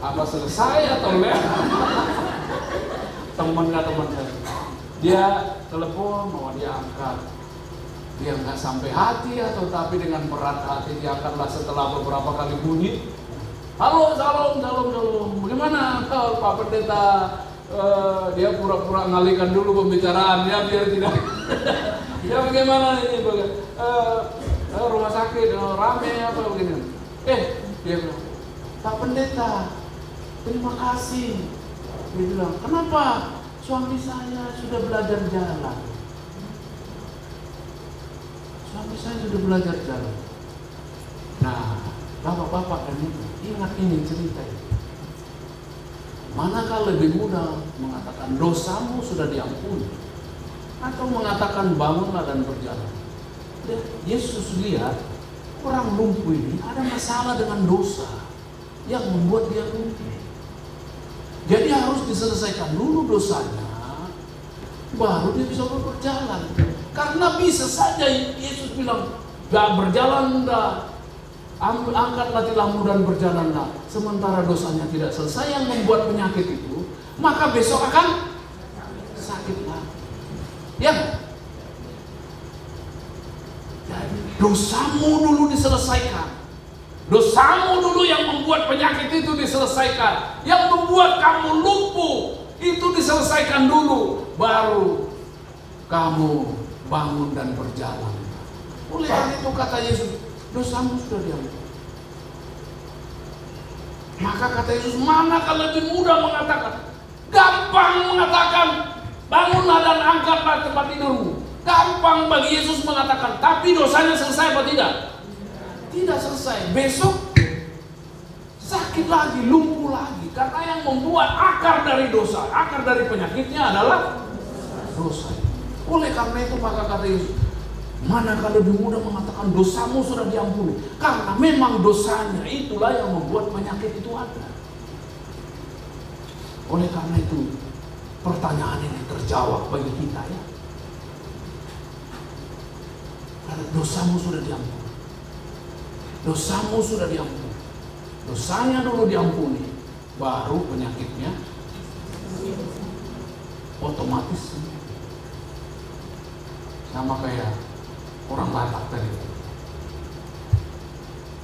Apa selesai atau enggak? Teman saya. Dia telepon, mau dia angkat. Dia nggak sampai hati atau tapi dengan berat hati dia angkatlah setelah beberapa kali bunyi. Halo, salam. Bagaimana Pak Pendeta? Dia pura-pura ngalihkan dulu pembicaraan ya biar tidak. Ya bagaimana ini? Rumah sakit rame apa begini? Dia bilang, Pak Pendeta, terima kasih. Dia bilang, kenapa? Suami saya sudah belajar jalan. Suami saya sudah belajar jalan. Nah, bapak-bapak dan ibu, ingat ini cerita ini. Manakah lebih mudah mengatakan dosamu sudah diampuni, atau mengatakan bangunlah dan berjalan? Yesus lihat orang lumpuh ini ada masalah dengan dosa yang membuat dia lumpuh. Jadi harus diselesaikan dulu dosanya, baru dia bisa berjalan. Karena bisa saja Yesus bilang, gak berjalan dah, angkatlah tilammu dan berjalanlah. Sementara dosanya tidak selesai yang membuat penyakit itu, maka besok akan sakit lagi. Ya. Jadi dosamu dulu diselesaikan. Dosamu dulu yang membuat penyakit itu diselesaikan. Yang membuat kamu lumpuh itu diselesaikan dulu, baru kamu bangun dan berjalan. Oleh karena itu kata Yesus, dosamu sudah diampuni. Maka kata Yesus, manakah lebih mudah mengatakan? Gampang mengatakan, bangunlah dan angkatlah tempat tidurmu. Gampang bagi Yesus mengatakan, tapi dosanya selesai apa tidak? Tidak selesai. Besok sakit lagi, lumpuh lagi. Karena yang membuat akar dari dosa, akar dari penyakitnya adalah dosa. Oleh karena itu maka kata Yesus, manakah lebih mudah mengatakan dosamu sudah diampuni? Karena memang dosanya itulah yang membuat penyakit itu ada. Oleh karena itu pertanyaan ini terjawab bagi kita ya. Karena dosamu sudah diampuni. Dosamu sudah diampuni. Dosanya dulu diampuni, baru penyakitnya otomatis sama kayak orang Batak tadi.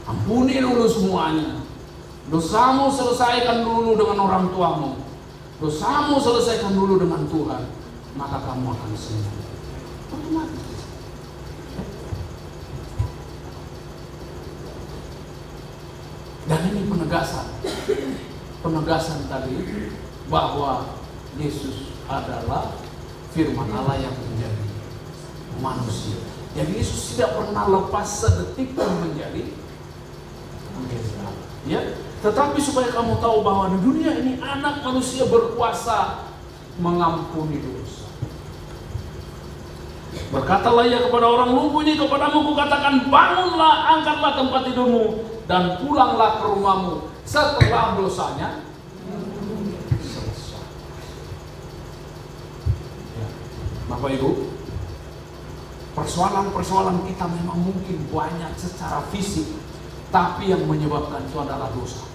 Ampuni dulu semuanya. Dosamu selesaikan dulu dengan orang tuamu. Dosamu selesaikan dulu dengan Tuhan, maka kamu akan sembuh. Otomatis. Dan ini penegasan tadi bahwa Yesus adalah firman Allah yang menjadi manusia. Jadi Yesus tidak pernah lepas sedetik pun menjadi Allah. Ya, tetapi supaya kamu tahu bahwa di dunia ini anak manusia berkuasa mengampuni dosa. Berkatalah ia kepada orang lumpuh ini, kepadamu kukatakan, bangunlah, angkatlah tempat tidurmu, dan pulanglah ke rumahmu setelah dosanya selesai. Ya. Bapak Ibu, persoalan-persoalan kita memang mungkin banyak secara fisik, tapi yang menyebabkan itu adalah dosa.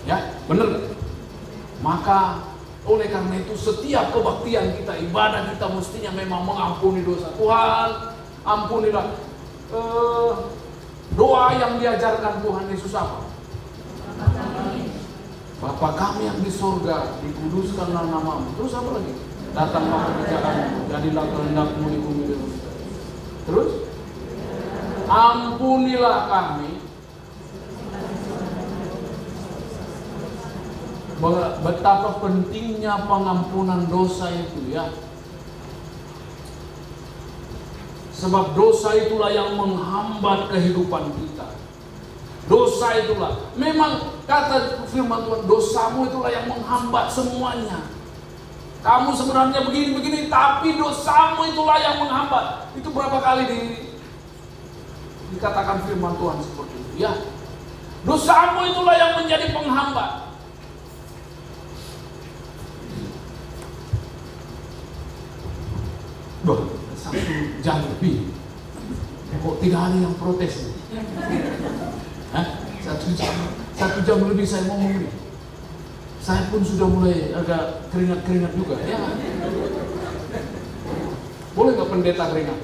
Ya, benar. Maka oleh karena itu setiap kebaktian kita, ibadah kita mestinya memang mengampuni dosa. Tuhan, ampunilah. Doa yang diajarkan Tuhan Yesus apa? Bapa kami yang di surga, dikuduskanlah namamu. Terus apa lagi? Datanglah kerjaanmu, jadilah kehendakmu di bumi dan di surga. Terus? Ampunilah kami. Betapa pentingnya pengampunan dosa itu ya. Sebab dosa itulah yang menghambat kehidupan kita. Dosa itulah, memang kata firman Tuhan, dosamu itulah yang menghambat semuanya. Kamu sebenarnya begini-begini, tapi dosamu itulah yang menghambat. Itu berapa kali dikatakan firman Tuhan seperti itu ya. Dosamu itulah yang menjadi penghambat. Satu jam lebih, kok tidak ada yang protes? Satu jam lebih saya ngomong ini. Saya pun sudah mulai agak keringat-keringat juga. Ya. Boleh nggak pendeta keringat?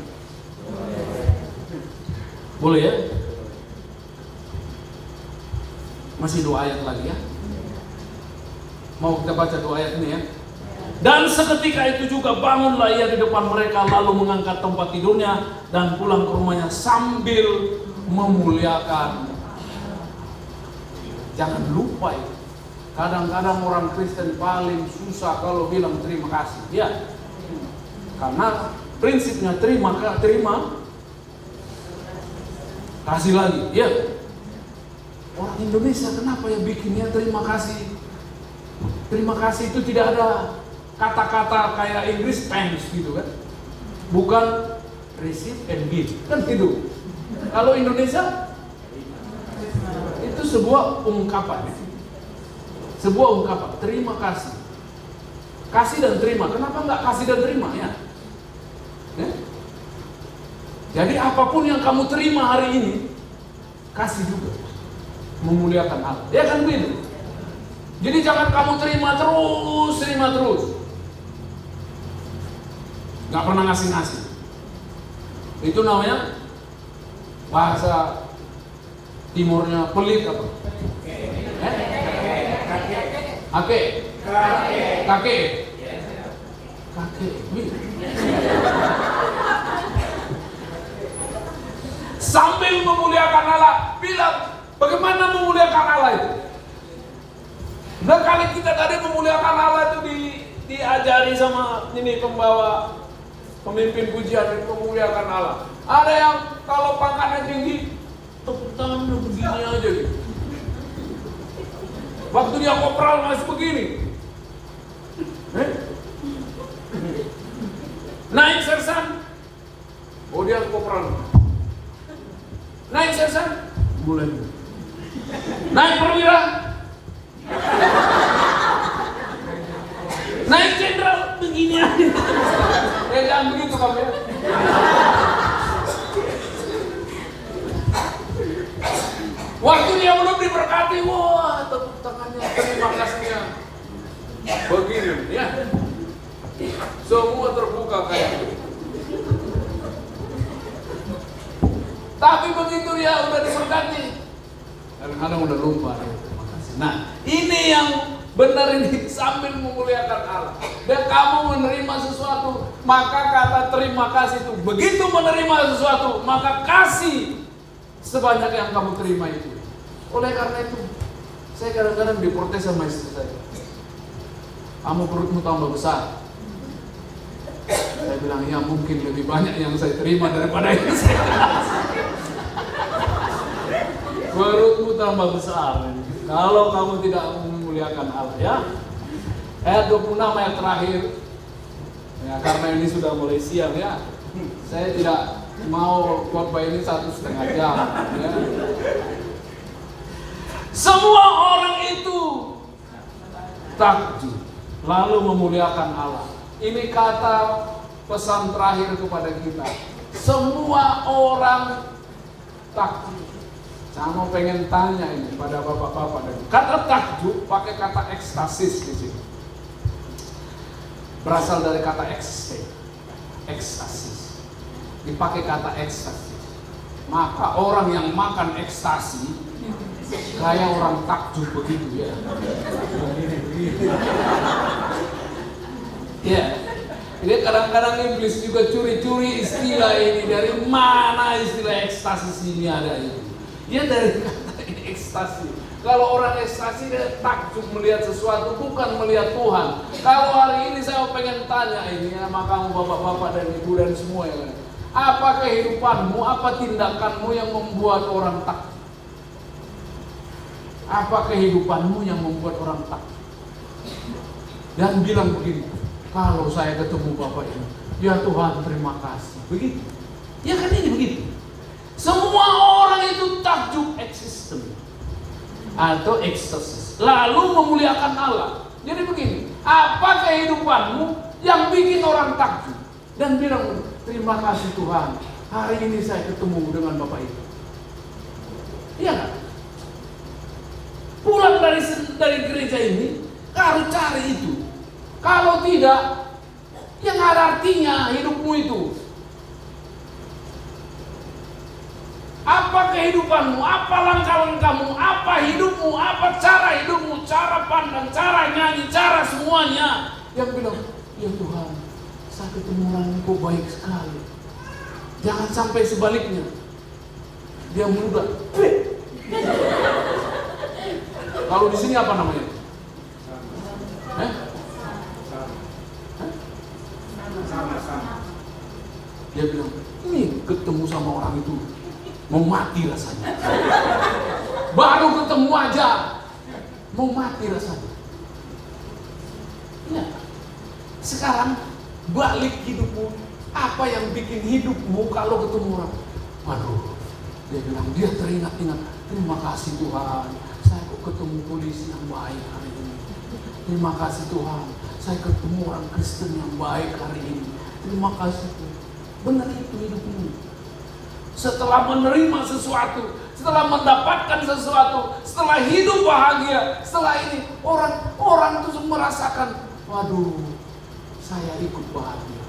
Boleh ya? Masih 2 ayat lagi ya. Mau kita baca 2 ayat ini ya. Dan seketika itu juga bangunlah ia di depan mereka, lalu mengangkat tempat tidurnya dan pulang ke rumahnya sambil memuliakan. Jangan lupa ya, kadang-kadang orang Kristen paling susah kalau bilang terima kasih ya. Karena prinsipnya terima kasih lagi ya. Orang Indonesia kenapa ya bikinnya terima kasih? Terima kasih itu tidak ada kata-kata kayak Inggris thanks gitu kan, bukan receive and give kan gitu. Kalau Indonesia itu sebuah ungkapan, terima kasih, kasih dan terima. Kenapa nggak kasih dan terima ya? Jadi apapun yang kamu terima hari ini, kasih juga, memuliakan Allah, ya kan begitu. Jadi jangan kamu terima terus. Gak pernah ngasih-ngasih. Itu namanya bahasa timurnya pelit apa? Kakek. Sambil memuliakan Allah, bilang bagaimana memuliakan Allah itu? Nah kali kita tadi memuliakan Allah itu diajari sama ini pembawa pemimpin pujian itu memuliakan Allah. Ada yang kalau pangkatnya tinggi, tepuk tangan begini aja gitu. Waktu dia kopral masih begini. Naik sersan, oh dia kopral. Naik sersan, mulai. Naik perwira, naik jenderal begini aja. Jangan begitu kamu ya. Waktu dia belum diberkati, wah tepuk tangannya, terima kasihnya begini ya. Semua terbuka kayak gitu. Tapi begitu dia udah diberkati, kadang-kadang udah lupa ya, terima kasih. Nah ini yang benar, ini sambil memuliakan Allah. Dan kamu menerima sesuatu, maka kata terima kasih itu. Begitu menerima sesuatu, maka kasih sebanyak yang kamu terima itu. Oleh karena itu, saya kadang-kadang diprotes sama istri saya. Kamu perutmu tambah besar. Saya bilang, ya mungkin lebih banyak yang saya terima daripada yang saya kasih. Perutmu tambah besar. Kalau kamu tidak memuliakan Allah ya. Ayat 26 ayat terakhir. Ya, karena ini sudah mulai siang ya. Saya tidak mau khotbah ini 1,5 jam ya. Semua orang itu takjub lalu memuliakan Allah. Ini kata pesan terakhir kepada kita. Semua orang takjub. Saya mau pengen tanya ini pada bapak-bapak. Kata takjub pakai kata ekstasis di sini. Berasal dari kata ekstasis. Dipakai kata ekstasis. Maka orang yang makan ekstasi kayak orang takjub begitu ya. Ya. Jadi kadang-kadang iblis juga curi-curi istilah ini. Dari mana istilah ekstasis ini ada itu? Ya dari kata ekstasi. Kalau orang ekstasi dia takjub melihat sesuatu, bukan melihat Tuhan. Kalau hari ini saya pengen tanya ini sama kamu bapak-bapak dan ibu dan semua ya. Apa kehidupanmu, apa tindakanmu yang membuat orang takjub? Apa kehidupanmu yang membuat orang takjub? Dan bilang begini, kalau saya ketemu bapak ini, ya Tuhan terima kasih. Begitu. Ya kan ini begitu. Semua orang itu takjub eksisten atau ekstasis, lalu memuliakan Allah. Jadi begini, apa kehidupanmu yang bikin orang takjub dan bilang terima kasih Tuhan, hari ini saya ketemu dengan bapak itu. Iya kan? Pulang dari gereja ini harus cari itu. Kalau tidak, yang ada artinya hidupmu itu. Apa kehidupanmu, apa langkah-langkahmu, apa hidupmu, apa cara hidupmu, cara pandang, cara nyanyi, cara semuanya. Yang bilang, ya Tuhan, saya ketemu orang kok baik sekali. Jangan sampai sebaliknya. Dia muda. Kalau di sini apa namanya? Dia bilang, ini ketemu sama orang itu mau mati rasanya. Baru ketemu aja mau mati rasanya. Ya. Sekarang balik hidupmu. Apa yang bikin hidupmu kalau ketemu orang? Waduh, dia bilang, dia teringat-ingat, terima kasih Tuhan, saya kok ketemu polisi yang baik hari ini. Terima kasih Tuhan, saya ketemu orang Kristen yang baik hari ini. Terima kasih Tuhan. Benar itu hidupmu. Setelah menerima sesuatu, setelah mendapatkan sesuatu, setelah hidup bahagia, setelah ini orang itu merasakan, waduh, saya ikut bahagia.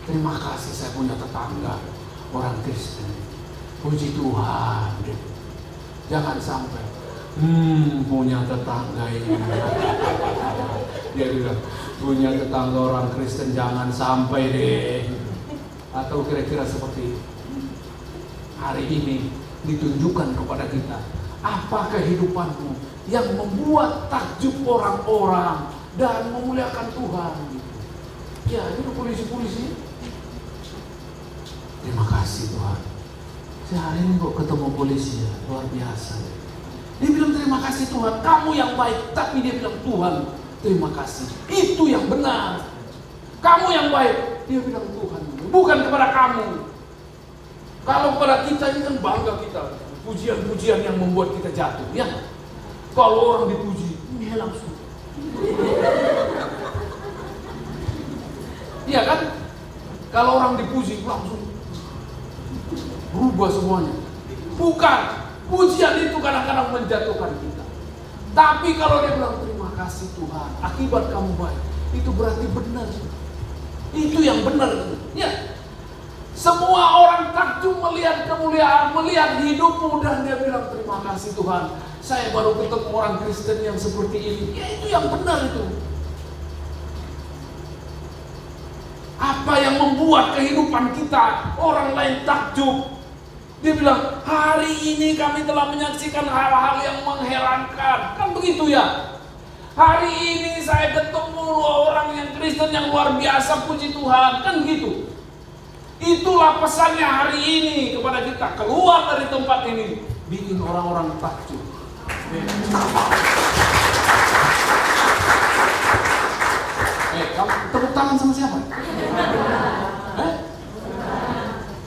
Terima kasih saya punya tetangga orang Kristen. Puji Tuhan. Jangan sampai punya tetangga ini. Dia bilang punya tetangga orang Kristen jangan sampai deh. Atau kira-kira seperti itu. Hari ini ditunjukkan kepada kita apa kehidupanmu yang membuat takjub orang-orang dan memuliakan Tuhan. Ya, itu polisi-polisi. Terima kasih Tuhan. Saya hari ini kok ketemu polisi ya, luar biasa. Dia bilang terima kasih Tuhan, kamu yang baik. Tapi dia bilang Tuhan, terima kasih. Itu yang benar. Kamu yang baik. Dia bilang Tuhan, bukan kepada kamu. Kalau kepada kita ini kan bangga kita. Pujian-pujian yang membuat kita jatuh. Ya. Kalau orang dipuji, ini langsung. Iya kan? Kalau orang dipuji langsung berubah semuanya. Bukan. Pujian itu kadang-kadang menjatuhkan kita. Tapi kalau dia bilang terima kasih Tuhan, akibat kamu baik, itu berarti benar. Itu yang benar. Ya. Semua orang takjub melihat kemuliaan, melihat hidupmu dan dia bilang terima kasih Tuhan. Saya baru ketemu orang Kristen yang seperti ini. Ya itu yang benar itu. Apa yang membuat kehidupan kita orang lain takjub? Dia bilang, hari ini kami telah menyaksikan hal-hal yang mengherankan. Kan begitu ya? Hari ini saya ketemu orang yang Kristen yang luar biasa, puji Tuhan. Kan gitu. Itulah pesannya hari ini kepada kita. Keluar dari tempat ini, bikin orang-orang takjub. Kamu tepuk tangan sama siapa?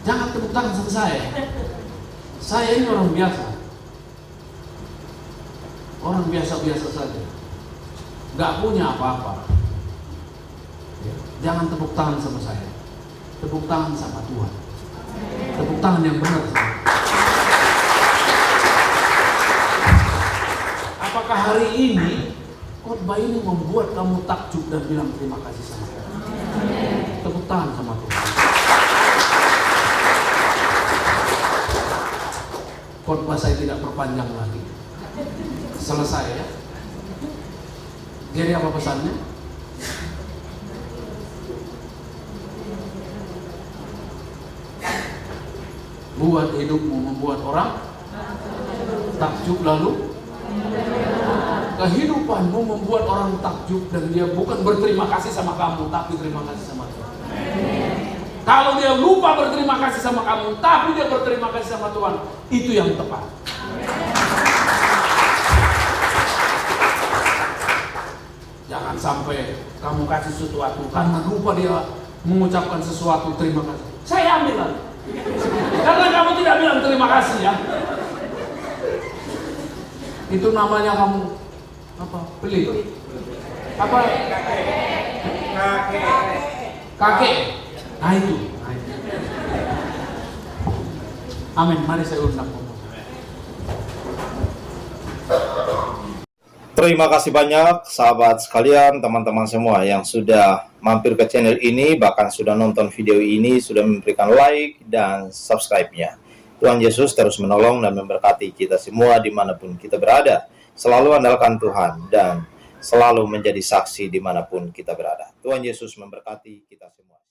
Jangan tepuk tangan sama saya. Saya ini orang biasa. Orang biasa-biasa saja. Gak punya apa-apa. Jangan tepuk tangan sama saya, tepuk tangan sama Tuhan. Tepuk tangan yang benar. Apakah hari ini khotbah ini membuat kamu takjub dan bilang terima kasih sama Tuhan? Tepuk tangan sama Tuhan. Khotbah saya tidak perpanjang lagi. Selesai ya. Jadi apa pesannya? Buat hidupmu membuat orang takjub, lalu kehidupanmu membuat orang takjub dan dia bukan berterima kasih sama kamu tapi terima kasih sama Tuhan. Kalau dia lupa berterima kasih sama kamu tapi dia berterima kasih sama Tuhan, itu yang tepat. Jangan sampai kamu kasih sesuatu karena lupa dia mengucapkan sesuatu terima kasih. Saya ambil lagi. Karena kamu tidak bilang terima kasih ya. Itu namanya kamu apa? Pelit. Apa? Kakek. Nah itu. Amin. Mari saya undang. Terima kasih banyak sahabat sekalian, teman-teman semua yang sudah mampir ke channel ini, bahkan sudah nonton video ini, sudah memberikan like dan subscribe-nya. Tuhan Yesus terus menolong dan memberkati kita semua dimanapun kita berada. Selalu andalkan Tuhan dan selalu menjadi saksi dimanapun kita berada. Tuhan Yesus memberkati kita semua.